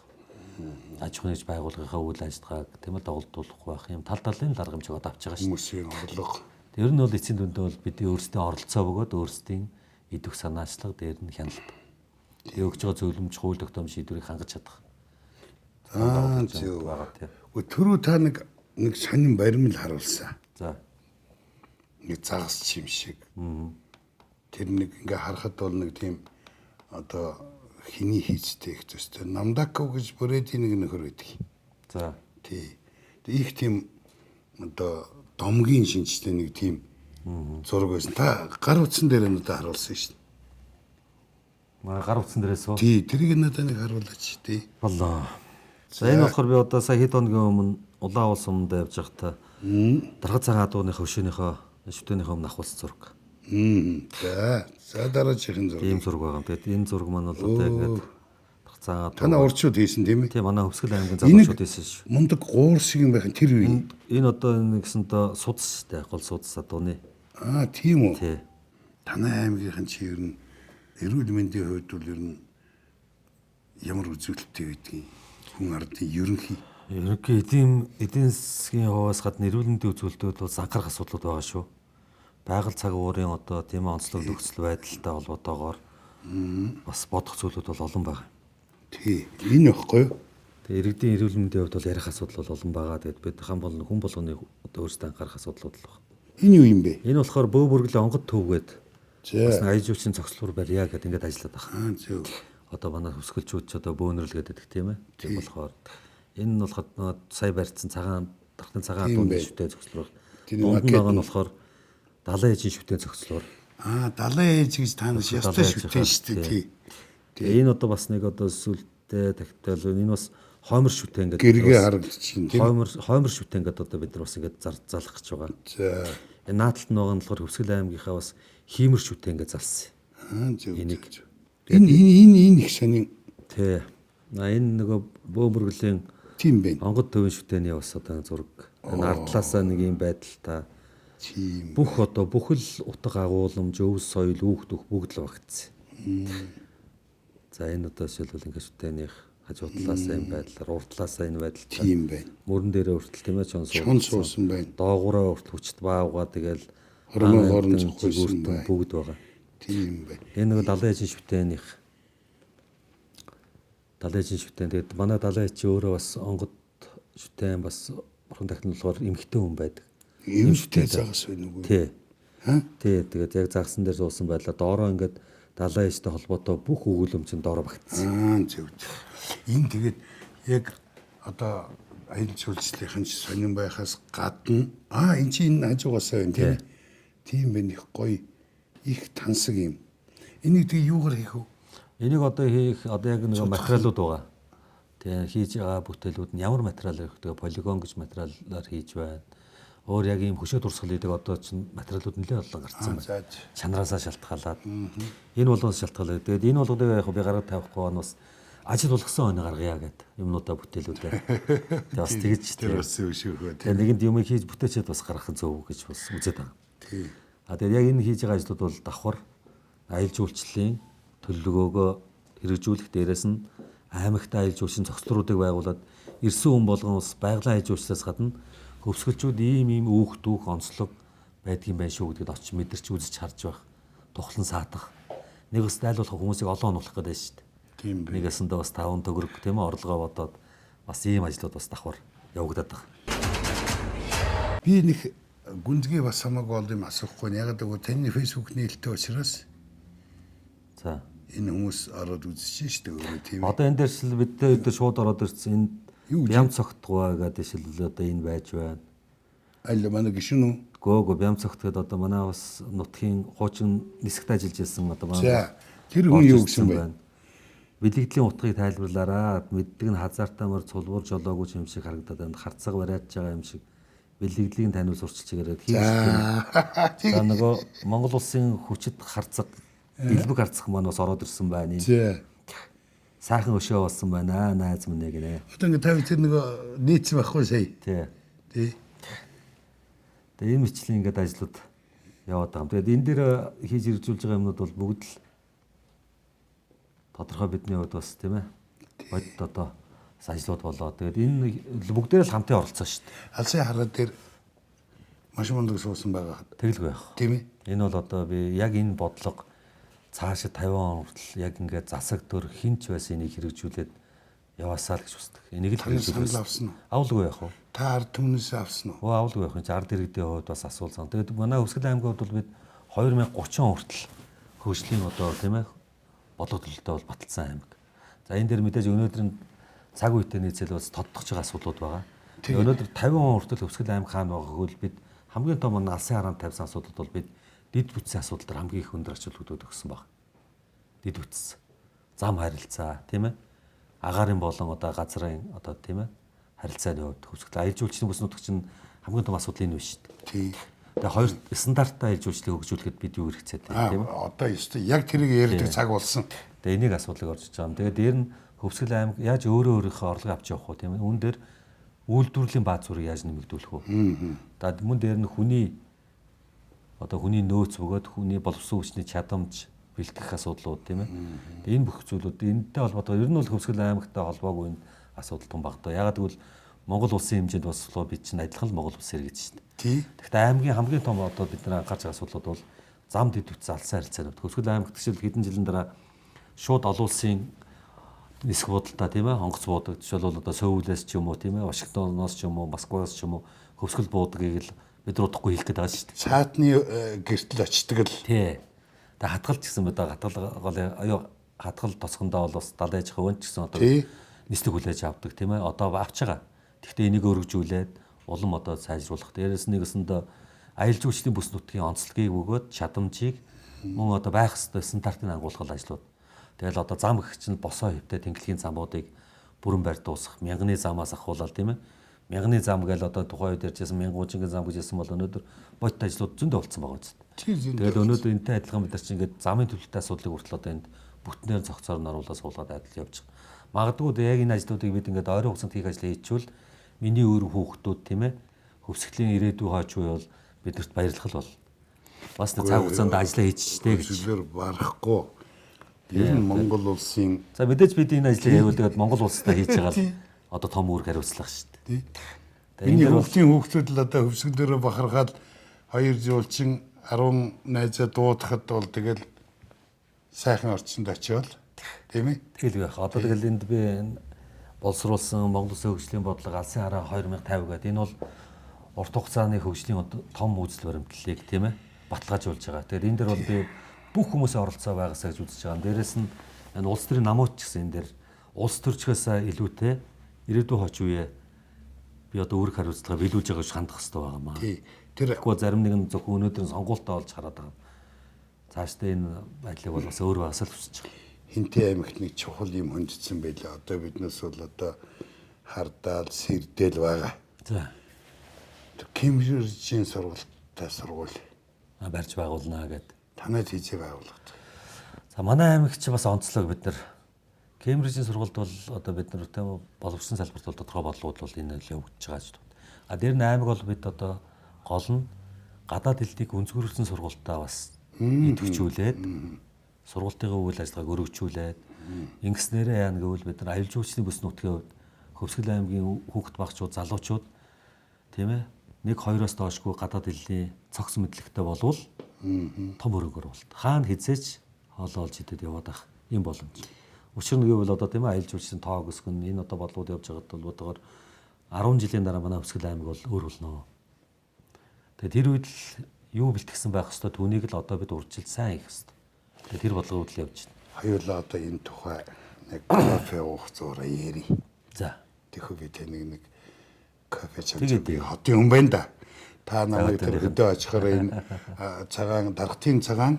Аж ахуйн нэгж байгууллагынхаа үйл ажиллагааг тийм ээ доголдуулахгүй байх юм тал талын л арга хэмжээг авч байгаа шүү. Хүмүүсийн орлого. Тэр нь бол эцсийн дүндээ бол бидний өөрсдийн оролцоо бөгөөд өөрсдийн идэх санаачлага дээр нь хяналт. Тэгээ өгч байгаа зөвлөмж хууль тогтоом шийдвэрийг хангаж чадах. Зөв байгаа тийм. Түрүү та нэг сонин баримл харуулсан. За. Нэг загас чим шиг. Тэр нэг ингээ харахад бол нэг тийм одоо хиний хийцтэй их төстэй. Намдако гэж бүрээдийн нэг нөхөр байдаг. За. Тий. Их тийм одоо домгийн шинжтэй нэг тийм зураг байсан. Та гар утсан дээр надад харуулсан шүү дээ. Маа гар утсан дээрээс үү? Тий, тэрийг надад нэг харуулаач тий. Болоо. За энэ болохоор би одоо сая хэд хоногийн өмнө улаан улс өмнөд явж байхдаа дарга цагаан адууныхаа өшөөнийхөө шүтэнийхөө өмнө авахулсан зураг. За дараагийн зураг. Ийм зураг байгаа. Тэгээд энэ зураг маань бол одоо яг цаагаа Танаа урдчууд хийсэн тийм ээ. тийм манай Хөвсгөл аймгийн залуучууд хийсэн шүү. Мундаг гуур шиг юм байхын тэр үе. Энэ одоо энэ гэсэндээ судас шүү дээ. Гол судас дууны. Тийм үү. Тий. Танай аймгийнхан чи ер нь эрүүл мэндийн хувьд бол ер нь ямар үзүүлэлттэй байдгийг хүн ардын ерөнхий Ерөнхий эдийн засгийн хувьас гадна эрүүл мэндийн үзүүлэлтүүд бол анхаарах асуудлууд байгаа шүү. Байгаль цаг уурын одоо тийм онцлог нөхцөл байдалтай холбоотойгоор бас бодох зүйлүүд бол олон байгаа. тий энэ баггүй юу? Тэгээ иргэдийн эрүүл мэндийн хувьд бол ярих асуудал бол олон байгаа. Тэгээд бид хүн болгоны одоо өөрсдөө анхаарах асуудлууд л байна. Энэ юу юм бэ? Энэ болохоор бөө бүргэлээ онгод төвгээд бас За. аяж жүжигчийн цогцлуур барья гэдэг ингээд ажиллаад байгаа. Зөв. Одоо манай хөсгөлчүүд ч одоо бөөнөрлөг гэдэг тийм ээ. Тийм болохоор энэ нь болохоор сая барьсан цагаан дархны цагаан дууны шүтээ цогцлуур. Дунд нь байгаа нь болохоор далайн ээжийн шүтээ цогцлуур. Далайн ээж гэж та нар ястай шүтэн шүү дээ тий. Тэгээ энэ одоо бас нэг одоо сүлдээ тагтаал энэ бас хоймор шүтээ ингээд Гэргээ харагдчихин тий. хоймор шүтээ ингээд одоо бид нар бас ингээд залах гэж байгаа. За. Энэ нааталт нь байгаа нь болохоор Хөвсгөл аймгийнхаа бас хиймэр шүтээ ингээд залсан. Зөв. Энийг Энэ их сонин тий. Энэ нөгөө бөөмөргөлийн тийм байна. онгод төвийн шүтээний бас одоо зураг. Энэ ардлаасаа нэг юм байдалтай. Тийм. Бүх л утга агуулмж, өв соёл, үүхт бүгд л багтсан. За энэ одоо жишээлбэл ингээд шүтээнийх хажуу талаасаа энэ байдлаар, урд талаасаа энэ байдалтай. Тийм байна. Мөрөн дээрээ хүртэл тийм ээ Чон суусан байна. доогуураа хүртэл хүчт баавгаа тэгэл Хормон зохиосон байна. бүгд байгаа. Тийм байна. Энэ нэг далайн ээжийн шүтээнийх. Далайн ээжийн шүтээн тэгээд манай далайн ээж өөрөө бас онгод шүтээн бас бурхан дахин болохоор эмхтэй хүн байдаг. Эмштэй загас байна уу? Тий. Ха? Тий, тэгээд яг загсан дээр суусан байлаа. Доороо ингээд далайн ээжтэй холбоотой бүх өгүүлэмжинд доороо багтсан. Зөв. Энэ тэгээд яг одоо аялал жуулчлалын сонин байхаас гадна энэ чинь энэ хажуугасаа байна тийм. Тийм байна их гоё их тансаг юм. Энийг тэг юугаар хийх вэ? Энийг одоо хийх одоо яг нэг материалууд байгаа. Тэгээ хийж байгаа бүтээлүүд нь ямар материал их тэгээ полигон гэж материалаар хийж байна. Өөр яг ийм хөшөө дурсгал хийдэг одоо чинь материалууд нэлээд олон гарцсан байна. Чанараасаа шалтгаалаад. Энэ болгоос шалтгаалаад. Тэгээд энэ болгодог яг би гараад тавихгүй нь бас ажил болгосон өнө гаргая гэдэг юмнуудаа бүтээлүүдээ. Тэгээд бас тэгэж тэр бас өшөөхөө. тэгээд нэгэнд юмыг хийж бүтээчээд бас гаргах нь зөв гэж бас үзээд байгаа. Тий. Тэгээд яг энэ хийж байгаа ажлууд бол давхар аялал жуулчлалын төлөвлөгөөгөө хэрэгжүүлэх дээрээс нь аймагт аялал жуулчлалын цогцлоруудыг байгуулад ирсэн хүн болгон бас байгалийн аялал жуулчлалаас гадна хөвсгөлчүүд ийм үүх онцлог байдгийн байх шүү гэдгийг очиж мэдэрч үзэж харж байх. Тухлан саатах. Нэг бас дайлуулах хүмүүсийг олон онуулах гэдэг шүү дээ. Тийм байна. Нэгэсэндээ бас 5 төгрөг тийм ээ орлогоо бодоод бас ийм ажлууд бас давхар явагдаад байгаа. Би нэг гүнзгий бас хамаагүй бол юм асуухгүй. Яг гэдэг таны фэйсбүүк нээлттэй учраас За. энэ хүмүүс ороод үзэж шүү дээ өөрөө тийм. Одоо энэ дээр шил бид дээр шууд ороод ирсэн энэ Юу гэж? бям цогтгоо гэдэг шил одоо энэ байж байна. Аль манай гişүн үү? Гөөгөө бям цогт гэдэг одоо манай бас нутгийн хуучин нисгт ажиллаж байсан одоо манай За тэр хүн юу гэсэн бэ? Бэлэгдлийн утгыг тайлбарлаараа мэддэг нь хазаартамар цулгуур жолоогүй юм шиг харагдаад байна. Харцаг бариад байгаа юм шиг бэлэгдлийг тань сурчилж ирээд хийж байна. За нөгөө Монгол улсын хүчит харцаг элбэг харцаг маань бас ороод ирсэн байна. За. Сайхан өшөө болсон байна найз минь гинэ. Одоо ингэ тавь тэр нэг нийцсэн байхгүй сая. Тий. Тий. Тэгээ энэ мэтлэн ингээд ажлууд яваад байгаа юм. Тэгээд энэ дээр хийж иржүүлж байгаа юмнууд бол бүгд л тодорхой бидний хувьд бас тийм ээ. Бодит одоо бас ажлууд болоо. Тэгээд энэ бүгдээр л хамтын оролцоо шүү дээ. Алсын хараад дээр маш мундаг суусан байгаа. Тэгэлгүй байх. Тийм ээ. Энэ бол одоо би яг энэ бодлого цаашид 50 он хүртэл яг ингээд засаг төр хинч байсан энийг хэрэгжүүлээд яваасаа л гэж үздэг. Энийг л хэрэгжүүлж авсан уу? Авалгүй байх уу? Та ард түмнээс авсан уу? Авалгүй байх. Чи ард иргэдийн хувьд бас асуул сан. Тэгээд манай Хөвсгөл аймгийн хувьд бол бид 2030 он хүртэл хөгжлийн одоо тийм ээ бодлого төлөлтөд бол баталсан аймаг. За энэ дээр мэдээж өнөөдрийн цаг үетэй нийцэл бас тодтогч байгаа асуудлууд байгаа. Өнөөдөр 50 он хүртэл Хөвсгөл аймаг хаана байгаа хөл бид хамгийн том алсын хараанд тавьсан асуудал бол бид дид бүтцийн асуудал дээр хамгийн их өндөр ач холбогдоод өгсөн баг. Дид бүтц. Зам харилцаа тийм ээ. Агаарын болон одоо газрын одоо тийм ээ харилцааны хувьд Хөвсгөл аялал жуулчлалын бүс нутагч нь хамгийн том асуудал энэ биш шүү дээ. Тий. Тэгээ хоёр стандарттай аялал жуулчлалыг хөгжүүлэхэд бид юу хэрэгцээ тийм ээ. Одоо ёстой яг тэрийг ярьдаг цаг болсон. Тэгээ энийг асуудлыг орж иж байгаа юм. Тэгээ дээр нь Хөвсгөл аймаг яаж өөрийнхөө орлого авч явах вэ тийм ээ? Үүн дээр үйлдвэрлэлийн бааз зүрийг яаж нэмэгдүүлэх вэ? За мөн дээр нь хүний нөөц бөгөөд хүний боловсон хүчний чадамж бэлтгэх асуудлууд тийм ээ. Тэгээ энэ бүх зүйлүүд энэтэй холбоотой ер нь бол Хөвсгөл аймагтай холбоогүй энэ асуудал том багтаа. Ягаад гэвэл Монгол улсын хэмжээнд бослоо бид чинь адилхан л Монгол улс иргэд шүү дээ. Тэгэхдээ аймгийн хамгийн том бид нар анхаарч байгаа асуудлууд бол зам дэдвүүц залсан харилцаанууд. Хөвсгөл аймагт жишээл хэдэн жилийн дараа шууд олон улсын нисэх бодолтой тийм ээ онгоц буудаг жишээл бол Сөүлээс ч юм уу тийм ээ Вашингтоноос ч юм уу Москваас ч юм уу хөвсгөл буудгийг л бид удахгүй хийх гэдэг байгаа шүү дээ. Цаатны гэртэл очдөг л. Тий. Тэгээ хатгал ч гэсэн бид хатгал тоцгондоо бол бас далайж хөвөн ч гэсэн нислэг хүлээж авдаг тийм ээ одоо авч байгаа. Гэхдээ энийг өргөжүүлээд улам сайжруулах. Дээрээс нэгэсэнд аялал жуулчлалын бүс нутгийн онцлогийг өгөөд чадамжийг мөн байх ёстой стандартыг агуулгал ажлууд. Тэгэл зам гэх чинь босоо хөвтэй тэнглэхийн замуудыг бүрэн барь дуусгах, мянганы замаас ахуулаад тийм ээ. Мянганы зам гээл тухайн үед ярьжсэн мянгуучингийн зам гэж хэлсэн бол өнөөдөр бодит ажлууд зөндөө болцсон байгаа үст. Тэгэл өнөөдөр энэтэй адилхан бид нар чинь ингээд замын төлөвтэй асуудлыг хүртэл энд бүтнээр зохицоор нь оруулаад суулгаад адил явж байгаа. Магадгүй яг энэ ажлуудыг бид ингээд ойрын хугацаанд хийх ажлыг хийчихвэл миний өөр хүүхдүүд тийм ээ хөвсгөлийн ирээдүй хойч үе бол бидэрт баярлах бол бас цаг хугацаанд ажиллаа хийчихтэй гэж. Хөвсгөлөөр барахгүй. Энэ Монгол улсын за мэдээж бид энэ ажлыг явуулаад Монгол улстай хийж байгаа л том үүрэг хариуцлага шүү дээ. Энэ хүүхдүүд л хөвсгөлөөрөө бахархаад 2 жуулчин 10 найзаа дуудахад бол тэгэл сайхан орчинд очивол тийм ээ. Тэгэл байх. Тэгэл энд би боловсруулсан Монгол Улсын хөгжлийн бодлого алсын хараа 2050 гэдэг энэ бол урт хугацааны хөгжлийн том үйлдэл баримтлалыг тийм ээ баталгаажуулж байгаа. Тэгэхээр энэ дэр бол би бүх хүмүүсийн оролцоо байгаасаа гэж үзэж байгаа. Дээрээс нь энэ улс төрийн намууд ч гэсэн энэ дэр улс төрчгөөс илүүтэй ирээдүйн хойч үеэ би үүрэг хариуцлага биелүүлж байгааг хандах хэрэгтэй байгаа маа. Тэгэхгүй зарим нэгэн зөвхөн өнөөдрийн сонгуультай болж хараад байгаа. Цаашдаа энэ байдлыг бол бас өөр байгаасаа л хүсэж байгаа. Хинтээ аймагт нэг чухал юм хөндөцсөн байлаа. Одоо биднээс бол хардаал сэрдээл байгаа. За. Кембрижийн сургууль барьж байгуулнаа гэдэг. Танайд хийж байгуулдаг. За манай аймагт ч бас онцлог бид нар Кембрижийн сургуульд бол бид нар боловсон салбарт бол тодорхой бодлогууд бол энэ л явагдаж байгаа ч. Дээр нь аймаг бол бид гол нь гадаад хэлнийг өнцгөрүүлсэн сургуультаа бас идэвхжүүлээд сургуулийнхаа үйл ажиллагааг өргөжүүлээд ингэснээрээ яана гэвэл бид нар аялал жуулчлалын бүс нутгийн хувьд Хөвсгөл аймгийн хүүхэд багчууд залуучууд тийм ээ 1-2-оос доошгүй гадаад хэлний цогц мэдлэгтэй болвол том өрөнгө оруулалт. Хаана хизээч хоолоо олж идэд яваад ах юм боломж. Учир нь гэвэл тийм ээ аялал жуулчлалын тоог өсгөн энэ бодлогод явж байгаад бол бодгоор 10 жилийн дараа манай Хөвсгөл аймаг бол өөр болно. Тэгээд тэр үед л юу бэлтгэсэн байх хэвээр түүнийг л бид урьдчилж сайн хийх хэвээр. Тэгээд тэр бодлогод л явж байна. Хоёулаа энэ тухай нэг кофе уух зураа яри. За. Тэгэхгүй би нэг кофе чамд би хотын хүн байна да. Та намайг тэр хөдөө очихоор энэ цагаан даргатын цагаан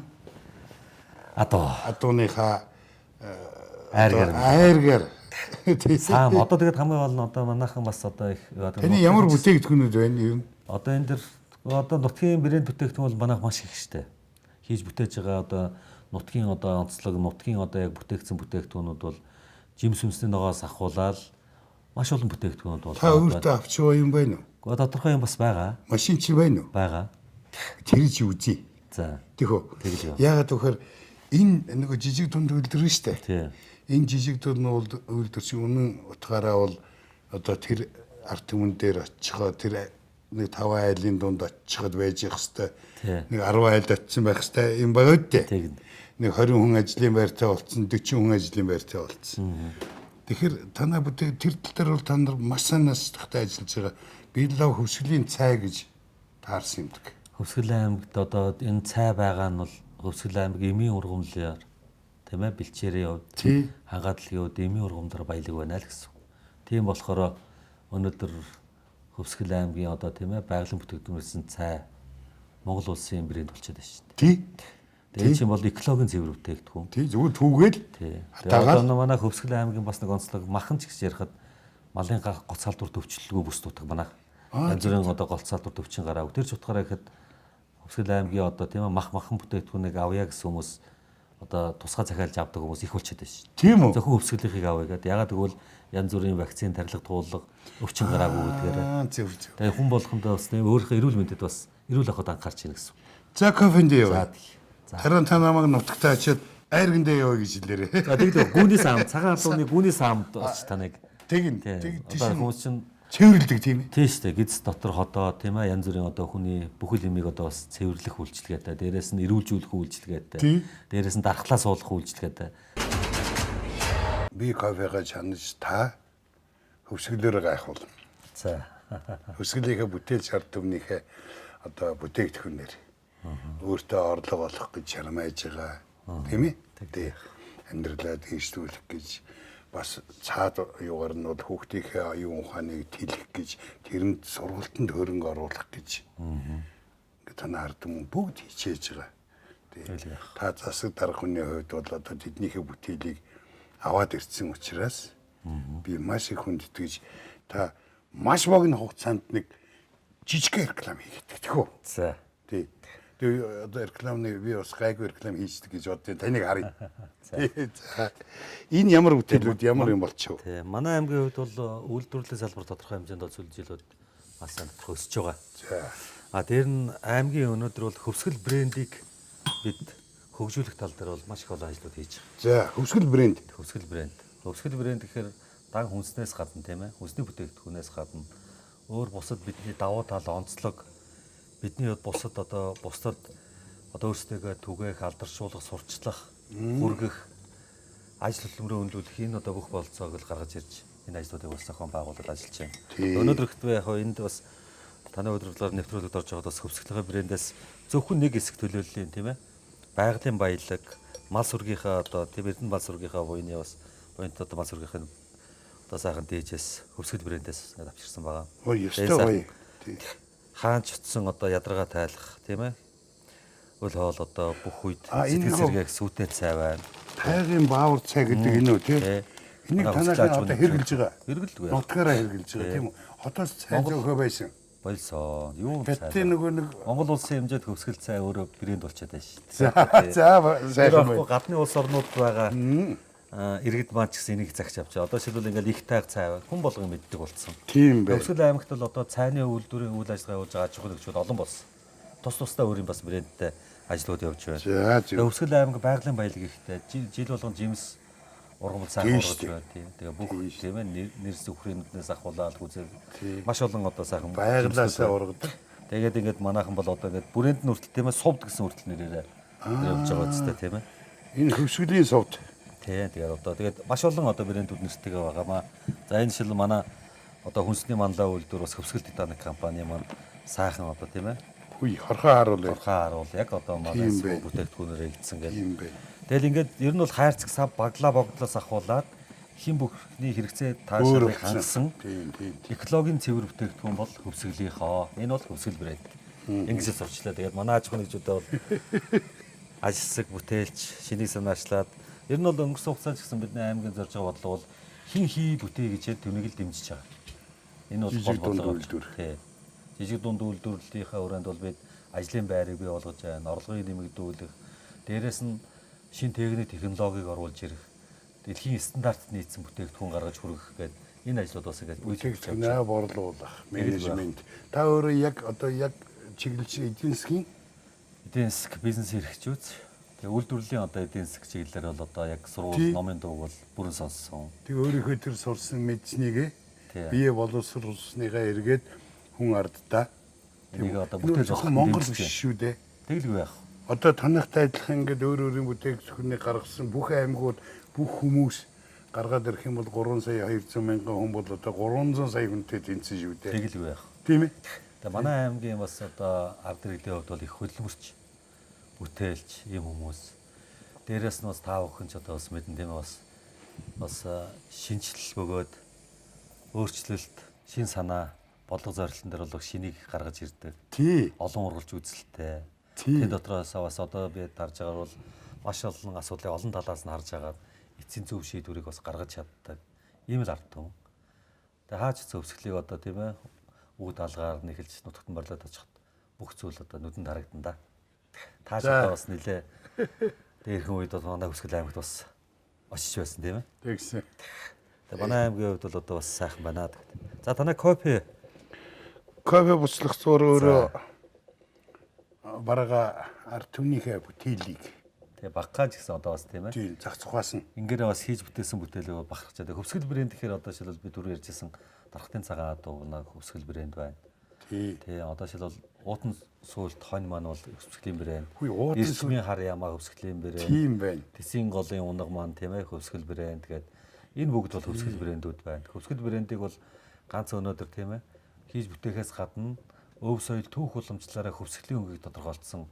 адууныхаа айргаар саам тэгээд хамгийн гол нь манайхан бас их таны ямар бүтээгдэхүүнүүд байна юм? Энэ дэр нутгийн брэнд бүтээгдэхүүн бол манайх маш их штэ. Хийж бүтээж байгаа нутгийн онцлог нутгийн яг бүтээгдсэн бүтээгдэхүүнүүд бол жим сүнсний ногоос ахуулаад маш олон бүтээгдэхүүнүүд бол та өөртөө авчгаа юм байна уу? Тодорхой юм бас байгаа. Машин чи байна уу? Байгаа. Тэр чи үзье. За. Тэгвэл яагаад тэгэхээр энэ нэг жижиг дунд үйлдвэр нь штэ. Тийм. Энэ жижиг дунд үйлдвэр чи үнэн утгаараа бол тэр арт түмэн дээр очихоо тэр нэг 5 айлын дунд очиход байж их хэвээр нэг 10 айлд очсон байх хэвээр юм байгаа үү? Нэг 20 хүн ажлын байртай болцсон, 40 хүн ажлын байртай болцсон. Тэгэхээр танаа бүтээг тэр тал дээр бол та нар маш санаас тахтай ажиллаж байгаа. Би л хөвсгөлийн цай гэж таарсан юм дэг. Хөвсгөл аймагт энэ цай байгаа нь бол Хөвсгөл аймаг эмийн ургамлаар тийм ээ бэлчээрийн хувьд хангалтлагын хувьд эмийн ургамлаар баялаг байна л гэсэн. Тийм болохоор өнөөдөр Хөвсгөл аймгийн тийм ээ байгалийн бүтээгдэхүүнээс цай Монгол улсын брэнд болчиход байна шүү дээ. Тэгээд чинь бол экологийн цэвэр бүтээгдэхүүн. Зүгээр түүгээл. Тэгээд манай Хөвсгөл аймгийн бас нэг онцлог махан ч гэж ярихад малын гоц салдвар төвчлөлгүй бүс нутаг манайх. Янз бүрийн гоц салдвар төвчин гараа. Тэр ч утгаараа гэхэд Хөвсгөл аймгийн тийм ээ махан бүтээгдэхүүнийг авъя гэсэн хүмүүс одоо тусгай захиалж авдаг хүмүүс их болчиход байна шүү. Тийм үү? Зөвхөн өвсгөлийнхийг авъя гэдэг. Ягаад гэвэл янз бүрийн вакцины, тарилга туулга өвчин гараагүй гэдгээр. Зөв зөв. Тэгээ хүн болгондоо бас өөрийнхөө эрүүл мэндэд бас эрүүл ахуйд анхаарч ийн гэсэн. За кофенд За яваа. тий. Харин та намайг нутагтаа очиод айргандаа яваа гэж хэлээрээ. За тэгвэл гүүний саам, цагаан алууны гүүний саамд очиж таныг Тэгин. одоо хүмүүс чинь Цэвэрлдэг тийм ээ. тийм шүү дээ. Гидс дотор ходоо тийм ээ янз бүрийн одоо хүний бүхэл юмыг одоо бас цэвэрлэх үйлчилгээтэй. Дээрээс нь эрүүлжүүлэх үйлчилгээтэй. Дээрээс нь дархлаа суулгах үйлчилгээтэй. Би кофега чанаж та хөвсгөлөөр гайхуул. За. Хөвсгөлийнхээ бүтээл шаардлагынхээ одоо бүтээгдэхүүнээр өөртөө орлого олох гэж шармайж байгаа. Тийм ээ? Тий. Амьдралаа дэвшүүлэх гэж бас цаад юугаар нь бол хүүхдийнхээ оюун ухааныг тэлэх гэж тэрэнд сургалтанд хөрөнгө оруулах гэж ингээд танаа ард юм бүгд хичээж байгаа. Тий. Та засаг дарга хүний хувьд бол одоо тэднийхээ бүтээлийг аваад ирсэн учраас би маш их хүндэтгэж та маш богино хугацаанд нэг жижиг реклам хийгдэх тэхүү. За. Тий. Тэгээ одоо рекламны би бас гайгүй реклам хийждэг гэж бодсон. Таныг харъя. За. Энэ ямар бүтээлүүд ямар юм болчихв? Тий. Манай аймгийн хувьд бол үйлдвэрлэлийн салбар тодорхой хэмжээнд бол сүүлийн жилүүд бас өсөж байгаа. За. А дээр нь аймгийн өнөөдөр бол хөвсгөл брендийг бид хөгжүүлэх тал дээр бол маш их олон ажлууд хийж байгаа. За, хөвсгөл брэнд. Хөвсгөл брэнд. Хөвсгөл брэнд гэхээр дан хүнснээс гадна тийм ээ. Хүнсний бүтээгдэхүүнээс гадна өөр бусад бидний давуу тал онцлог бидний бусад одоо бусдад одоо өөрсдөө түгээх, алдаршуулах, сурчлах, хүргэх, ажил хөдөлмөрөө өнлүүлэх энэ одоо бүх болцоог л гаргаж ирж энэ ажлуудыг бас зохион байгуулалт ажиллаж байна. Өнөөдөр ихтэй яг энд бас таны өдрөглөөр нэвтрүүлэгт орж байгаад бас хөвсгөлийн брэндээс зөвхөн нэг хэсэг төлөөллийн тийм ээ. Байгалийн баялаг, мал сүргийнхаа одоо тийм эрдэнэ мал сүргийнхаа буйны бас буйнт одоо мал сүргийнхын одоо сайхан дээжээс хөвсгөл брэндээс авчирсан байгаа. Ой, ёстой гоё. Тий. Хаанч утсан одоо ядаргаа тайлах тийм ээ. Өл хоол одоо бүх үед Энэ сэтгэл зэрэг сүйтэй цай байна. Тайгийн баавар цай гэдэг энэ үү тий? Энийг танаас одоо хэрэгжилж байгаа. Хэрэгэлдэг байх. Нутгаараа хэрэгжилж байгаа тийм үү? Хотоос цай зөөхөө байсан. Болсон. Юу цай. Гэтэ нөгөө нэг Монгол улсын хэмжээнд хөвсгөл цай өөрөө брэнд болчиход байна шүү За дээ. сайхан Тэгэхээр байна. гадны улс орнууд байгаа иргэд маань ч гэсэн энийг загч авчаа. Одоо шилбэл ингээл их тайг цай хүн болгон мэддэг болсон. Тийм бай. Хөвсгөл аймагт л одоо цайны үйлдвэрийн үйл ажиллагаа явуулж байгаа аж ахуй нэгжүүд олон болсон. Тус тусдаа өөрийн бас брэндтэй ажлууд явж байна. За зөв. Хөвсгөл аймаг байгалийн баялаг ихтэй жил болгон жимс ургамал сайхан ургаж байна тийм. Тэгээ бүх тийм ээ нэрс өхрийнүүднээс ахуулаад үзэл маш олон одоо сайхан Байглаасаа ургадаг. тэгээд ингээд манайхан бол одоо ингээд брэнд нь хүртэл тийм ээ сувд гэсэн хүртэл нэрээр явж байгаа үстэй тийм ээ. Энэ хөвсгөлийн сувд. Тийм тэгээд одоо тэгээд маш олон одоо брэндүүд нэртэйгээ байгаамаа. За энэ жишээл манай одоо хүнсний манлай үйлдвэр бас хөвсгөл титаник компани маань сайхан одоо тийм ээ. Хүй хорхоо харуул. Хорхоо харуул яг одоо манай бүтээгдэхүүнээр хэлсэн гэдэг. Тийм бай. Тэгэл ингээд ер нь бол хайрцаг сав баглаа богдлоос ахуулаад хин бүхний хэрэгцээ таашаалыг хангасан Тийм. экологийн цэвэр бүтээгдэхүүн бол хөвсгөлийнхоо. Энэ бол хөвсгөл брэнд. Ингэж сурчлаа. Тэгээд манай аж ахуйн нэгжүүдээ бол ажилсаг бүтээлч шинийг санаачлаад ер нь бол өнгөрсөн хугацаанд ч гэсэн бидний аймгийн зорж байгаа бодлого бол хин хий бүтээ гэж түүнийг л дэмжиж байгаа. Энэ бол Жижиг дунд бодлого. үйлдвэр. Тий. Жижиг дунд үйлдвэрлэлийнхаа өрөөнд бол бид ажлын байрыг бий болгож байна, орлогыг нэмэгдүүлэх, дээрэс нь шин техник технологиг оруулж ирэх, дэлхийн стандартт нийцсэн бүтээгдэхүүн гаргаж хүргэх гэдэг энэ ажлууд бас ингээд Бүтээгдэхүүнээ борлуулах, менежмент. Та өөрөө яг чиглэлч эдийн засгийн эдийн засаг бизнес эрхчүүц. Тэгээ үйлдвэрлэлийн одоо эдийн засаг чиглэлээр бол одоо яг сургууль номын дууг бол бүрэн сонссон. тэг өөрийнхөө тэр сурсан мэдснийг Тий. бие боловсруулсныгаа эргээд хүн ардтаа Энийг одоо бүтээл зөвхөн Монгол биш шүү дээ. Тэгэлгүй яах. Одоо танахтай адилхан ингээд өөрийн бүтээгдэхүүнийг гаргасан бүх аймагуд бүх хүмүүс гаргаад ирэх юм бол 3 сая 200 мянган хүн бол одоо 300 сая хүнтэй тэнцэн шүү дээ. Тэгэлгүй яах. Тийм ээ. Тэгээ манай аймгийн бас одоо ард иргэдийн хувьд бол их хөдөлмөрч бүтээлч ийм хүмүүс. Дээрээс нь бас таа бүхэн ч одоо бас мэдэн тийм ээ бас шинжлэл бөгөөд өөрчлөлт, шин санаа, бодлого зорилтын дээр бол шинийг гаргаж ирдэг. Тий. Олон ургалж үзэлтэй. Тий. Тэр дотроос бас одоо би харж байгаа бол маш олон асуудлыг олон талаас нь харж агаад эцсийн зөв шийдвэрийг бас гаргаж чаддаг. Ийм л ард түмэн. Тэгээ хаач зөвсгөлийг одоо тийм ээ үг даалгаар нэхэлж нутагтан борлоод очиход бүх зүйл одоо нүдэнд харагдан да. Тааш одоо бас нэлээ Тэгээ ирхэн үед бол манай Хөвсгөл аймагт бас очиж байсан тийм ээ. Тэгсэн. Тэгээ манай аймгийн хувьд бол одоо бас сайхан байна гэдэг. За танай кофе Кофе буцлах зур өөрөө барага ард түмнийхээ бүтээлийг тэгээ баггааж гэсэн одоо бас тийм ээ. тийм зах зугаас нь Ингээрээ бас хийж бүтээсэн бүтээлээ бахархчаад. Хөвсгөл брэнд гэхээр одоо шилбэл бид түрүү ярьжсэн дархтын цагаан дууна Хөвсгөл брэнд байна. Тий одоо шилбэл уутан сүлт хонь маань бол Хөвсгөлийн брэнд. Ирчмийн хар ямаа Хөвсгөлийн брэнд. тийм байна. Тэсийн голын унаг маань тийм ээ Хөвсгөл брэнд тэгээд энэ бүгд бол Хөвсгөл брэндүүд байна. Хөвсгөл брэндийг бол ганц өнөөдөр тийм ээ хийж бүтээхээс гадна өв соёл түүх уламжлалаараа Хөвсгөлийн өнгийг тодорхойлцсон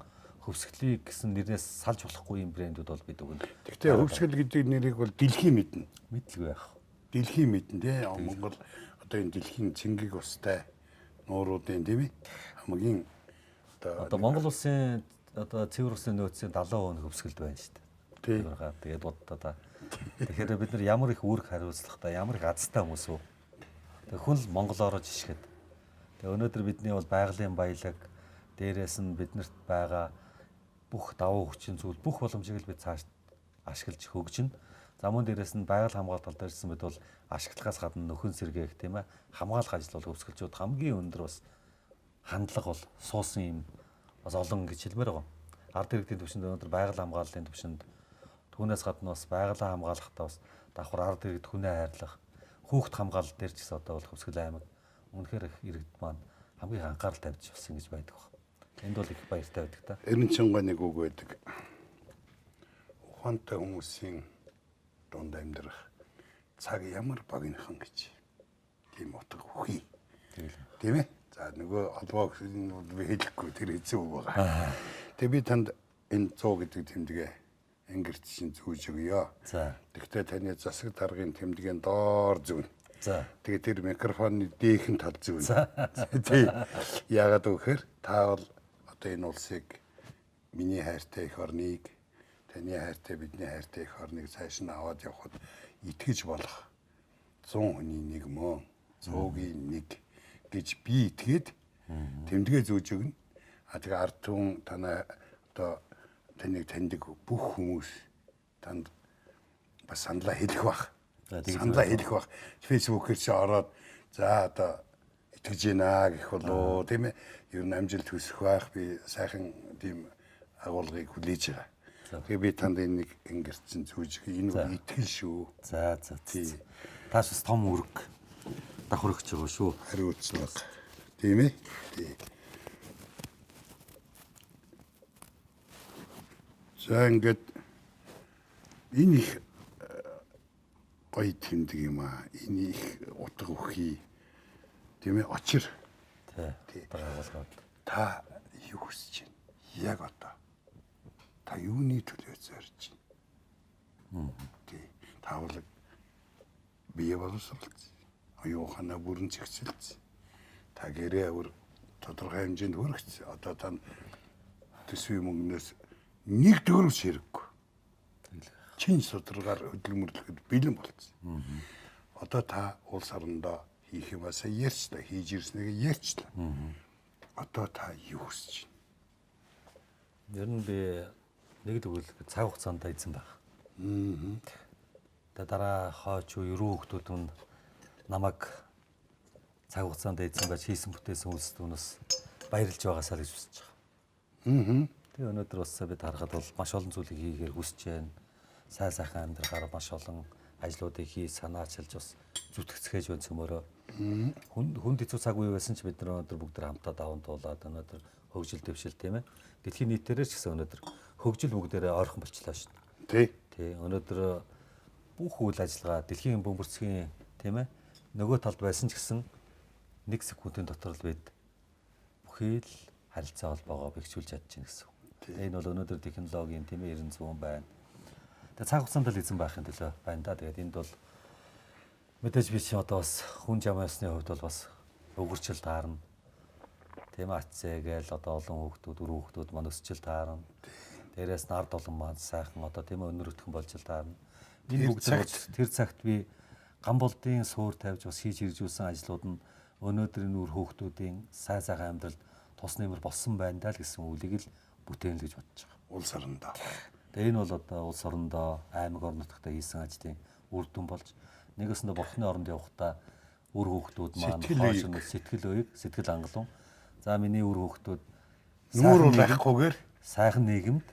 Хөвсгөлийг гэсэн нэрнээс салж болохгүй юм брэндүүд бол бид өгнө. Гэхдээ Хөвсгөл гэдэг нэрийг бол дэлхийн мэднэ. Мэдлгүй яах. Дэлхийн мэднэ тий. Монгол одоо энэ дэлхийн цэнгэг устай нууруудын тийм ээ хамгийн одоо Монгол улсын одоо цэвэр усны нөөцийн 70% Хөвсгөлд байна шүү дээ. тий. Тэгээд боддоо. Тэгэхээр бид нар ямар их үүрэг хариуцлагатай, ямар их азтай хүмүүс үү? Тэг хүн л монголоор жишгээд. Тэг өнөөдөр бидний бол байгалийн баялаг дээрээс нь биднэрт байгаа бүх давуу хүчин зүйл бүх боломжийг л бид цааш ашиглаж хөгжинэ. За мөн дээрээс нь байгаль хамгаалалт тал дээрсэн бид бол ашиглахаас гадна нөхөн сэргээх тийм ээ хамгаалах ажил бол Хөвсгөлчүүд хамгийн өндөр бас хандлага бол суусан юм бас олон гэж хэлмээр байгаа. Ард иргэдийн түвшинд өнөөдөр байгаль хамгааллын түвшинд түүнээс гадна бас байгалаа хамгаалахдаа бас давхар ард иргэд хүнээ хайрлах хүүхд хамгаалал дээр ч гэсэн одоо бол Хөвсгөл аймаг үнэхээр их иргэд маань хамгийн анхаарал тавьж бас ингэж байдаг баг. Энд бол их баяртай байдаг та. Эрен чанга нэг үг байдаг. Ухаантай хүмүүсийн дунд амьдрах цаг ямар багийнхан гэж. Тийм утга үхий. Тийм ээ. За нөгөө албаа гэсэн би хэлэхгүй тэр хэцүү үг байгаа. Тэгээ би танд энэ 100 гэдэг тэмдэгэ ангирч шин зүүж өгье. За. Тэгвэл таны засаг даргын тэмдгийн доор зүүн. За. Тэгээ тэр микрофоны дээхэн тал зүүн. Тий. Яагаад гэвэл та бол одоо энэ улсыг миний хайртай их орныг таны хайртай бидний хайртай их орныг цааш нь аваад явхад итгэж болох 100 хүний нэг мөн 100-ийн нэг гэж би итгээд тэмдэгэ зүүж өгнө. А тэгээ ард түмэн танаа одоо таныг таньдаг бүх хүмүүс танд бас саналаа хэлэх бах. Саналаа хэлэх бах. Фэйсбүүкээр чи ороод за одоо итгэж гинэ гэх болоо тийм ээ. Ер нь амжилт хүсэх байх би сайхан тийм агуулгыг хүлээж байгаа. Тэгээ би танд энэ нэг ингэрсэн зүүж энэ бол итгэл шүү. За. Тааш бас том үүрэг давхарч байгаа шүү. Хариуцлага. Тийм ээ. Тий. За ингээд энэ их гоё тэмдэг юм аа. Энэ их утга өгөхий. Тийм ээ. Очир. Тий. Та юу хүсэж байна? Яг одоо. Та юуны төлөө зорж байна? Тий. Та бол бие боловсруулсан. Оюухана бүрэн зэгцэлсэн. Та гэрээ өөр тодорхой хэмжээнд хүргэсэн. Одоо та төсвийн мөнгнөөс нэг төгрөг хэрэггүй. Чин судалгаар хөдөлмөрлөхөд бэлэн болсон. Одоо та улс орондоо хийх юмасаа ярьчлаа, хийж ирснийг ярьчлаа. Одоо та юу хүсэж байна? Ер нь би нэг л үйл цаг хугацаанд эзэн баг. Тэгээ дараа хойч юу хүүхдүүд нь намайг цаг хугацаанд эзэн байж хийсэн бүтээсэн үйлс түүнээс баярлж байгаасаа л гэж хүсэж байгаа. Тэгээ өнөөдөр бас бид харахад бол маш олон зүйлийг хийхээр хүсэж байна. Сайн сайхан амьдрахаар маш олон ажлуудыг хий санаачилж бас зүтгэцгээж байна цөмөрөө. Хүнд хэцүү цаг үе байсан ч бид нар өнөөдөр бүгд хамтдаа даван туулаад өнөөдөр хөгжил дэвшил тийм ээ. Дэлхийн нийтээрээ ч гэсэн өнөөдөр хөгжил бүгдээрээ ойрхон болчлаа шүү дээ. Тий. Өнөөдөр бүх үйл ажиллагаа дэлхийн бөмбөрцгийн тийм ээ нөгөө талд байсан ч гэсэн нэг секундын дотор л бид бүхий л харилцаа холбоогоо бэхжүүлж чадчихна гэсэн. Энэ бол өнөөдөр технологийн тийм ээ 90 байна. Тэгээ цаг хугацаанд л эзэн байхын төлөө байна да. Тэгээд энд бол мэдээж би чи одоо бас хүн жамаасны хувьд бол бас өгөрчл таарна. Тийм ацээ гээл одоо олон хүүхдүүд, өр хүүхдүүд маань өсчл таарна. Дээрээс нь ард олон маань сайхан одоо тийм ээ өнөр өтгөн болж таарна. Энэ бүгд тэр цагт би ган болдын суур тавьж бас хийж иржүүлсэн ажлууд нь өнөөдөр энэ үр хүүхдүүдийн сайн сайхан амьдралд тус нэмэр болсон байна даа л гэсэн үлийг л бүтээн л гэж бодож байгаа. Улс орондоо. Тэгээ энэ бол одоо улс орондоо аймаг орон нутагтаа хийсэн ажлын үр дүн болж нэгэсэндээ бурхны оронд явахдаа үр хүүхдүүд маань сэтгэл хангалуун. За миний үр хүүхдүүд нүүр байхгүйгээр сайхан нийгэмд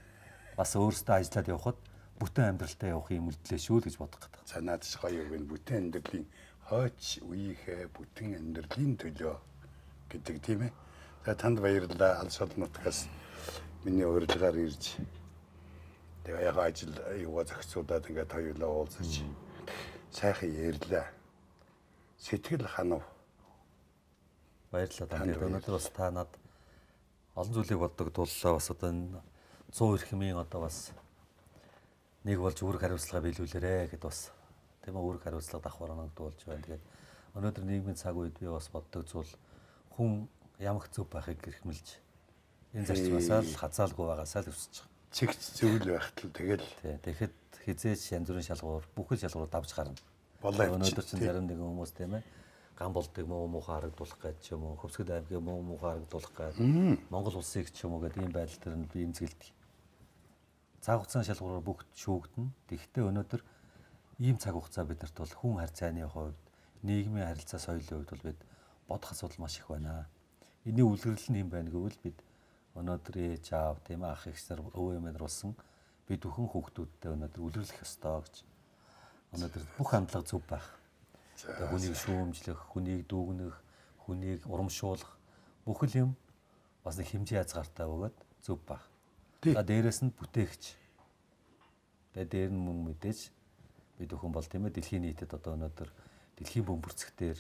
бас өөрсдөө ажиллаад явхад бүтэн амьдралтай явах юм үлдлээ шүү л гэж бодох гэдэг. За наадч гоё үг энэ бүтэн амьдралын хойч үеийнхээ бүтэн амьдралын төлөө гэдэг тийм ээ. За танд баярлалаа. Алс олон нутгаас миний урилгаар ирж тэгээ яг ажил юугаа зохицуулаад ингээд хоёулаа уулзаж сайхан ярьлаа. Сэтгэл ханав. Баярлалаа танд. Өнөөдөр бас та над олон зүйлийг боддог туллаа бас одоо энэ 100 эрхмийн одоо бас нэг болж үүрэг хариуцлага биелүүлээрэ гэд бас тийм үү үүрэг хариуцлага давхар оногдуулж байна. Тэгээд өнөөдөр нийгмийн цаг үед би бас боддог зүйл хүн ямагт зөв байхыг гэрхмэлж энэ зарчмаасаа л хазаалгүй байгаасаа л өсөж байгаа. Цэгц зөвл байхтал тэгэл тэгэхэд хизээч янз бүрийн шалгуур бүхэл шалгуур давж гарна. Өнөөдөр чинь зарим нэгэн хүмүүс тийм ээ ган болдог муу муухай харагдуулах гэж ч юм уу Хөвсгөл аймгийн муу муухай харагдуулах гэж Монгол улсыг ч юм уу гэдэг ийм байдал төр нь би имзгэлдэг. Цаг хугацааны шалгуураар бүгд шүүгдэнэ. Тэгэхдээ өнөөдөр ийм цаг хугацаа бидэрт бол хүн харьцааны хувьд нийгмийн харилцаа соёлын хувьд бол бид бодох асуудал маш их байна. Энийн үлгэрэл нь юм байна гэвэл бид өнөөдөр ээж аав тийм ах эх нар өвөө эмээр болсон бид бүхэн хүүхдүүдтэй өнөөдөр үлгэрлэх ёстой гэж. Өнөөдөр бүх хандлага зөв байх. Тэгээ хүнийг шүүмжлэх, хүнийг дүүгнэх, хүнийг урамшуулах бүхэл юм бас нэг хэмжээ хязгаартай бөгөөд зөв байх. За дээрэс нь бүтээгч. Тэгээ дээр нь мөн мэдээж бид бүхэн бол тийм ээ дэлхийн нийтэд одоо өнөөдөр дэлхийн бөмбөрцгтэр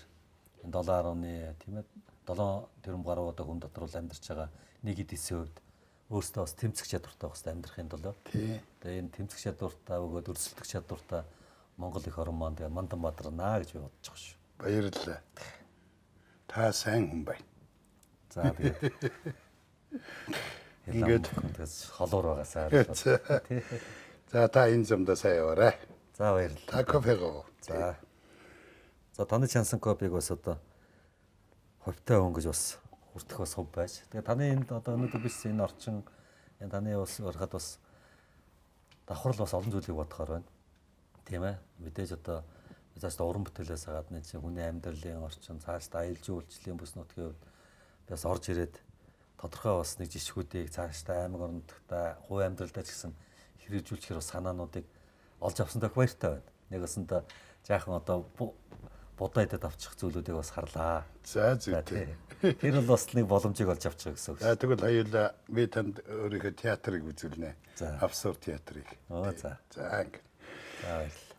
7.1 тийм ээ 7 тэрбум гаруй одоо хүн дотор бол амьдарч байгаа нэг эд эсийн хувьд өөртөө бас тэмцэх чадвартай байх хэрэгтэй амьдрахын тулд. Тэгээ энэ тэмцэх чадвартай бөгөөд өрсөлдөх чадвартай Монгол их орон маань тэгээ мандан бадарнаа гэж би бодож байгаа шүү. Баярлалаа. Та сайн хүн байна. За тэгээд ингээд холоор байгаасаа. За та энэ зэмдээ сайн яваарай. За баярлалаа. Та кофего. За таны чансан кофег бас одоо хувьтай өнгөж бас хүртэх бас хөв байж. Тэгээ таны энд одоо өнөөдөр биш энэ орчин энэ таны бас урахад бас давхрал бас олон зүйлийг бодохоор байна. Тийм ээ. Мэдээж одоо цаашдаа уран бүтээлээс гадна чинь хүний амьдралын орчин цаашдаа аялал жуулчлалын бүс нутгийн хувьд бас орж ирээд тодорхой бас нэг жишгүүдийг цаашдаа аймаг орон нутгтаа хувь амьдралдаа ч гэсэн хэрэгжүүлчихэр бас санаануудыг олж авсандаа баяртай байна. Нэг өсөндөө жаахан одоо будаа идэд авчих зүйлүүдийг бас харлаа. За зүйтэй. Тэр бол бас нэг боломжийг олж авчих гэсэн үг. За тэгвэл хоёулаа би танд өөрийнхөө театрыг үзүүлнэ. Абсурд театрыг. За. За ингэ. За баярлалаа.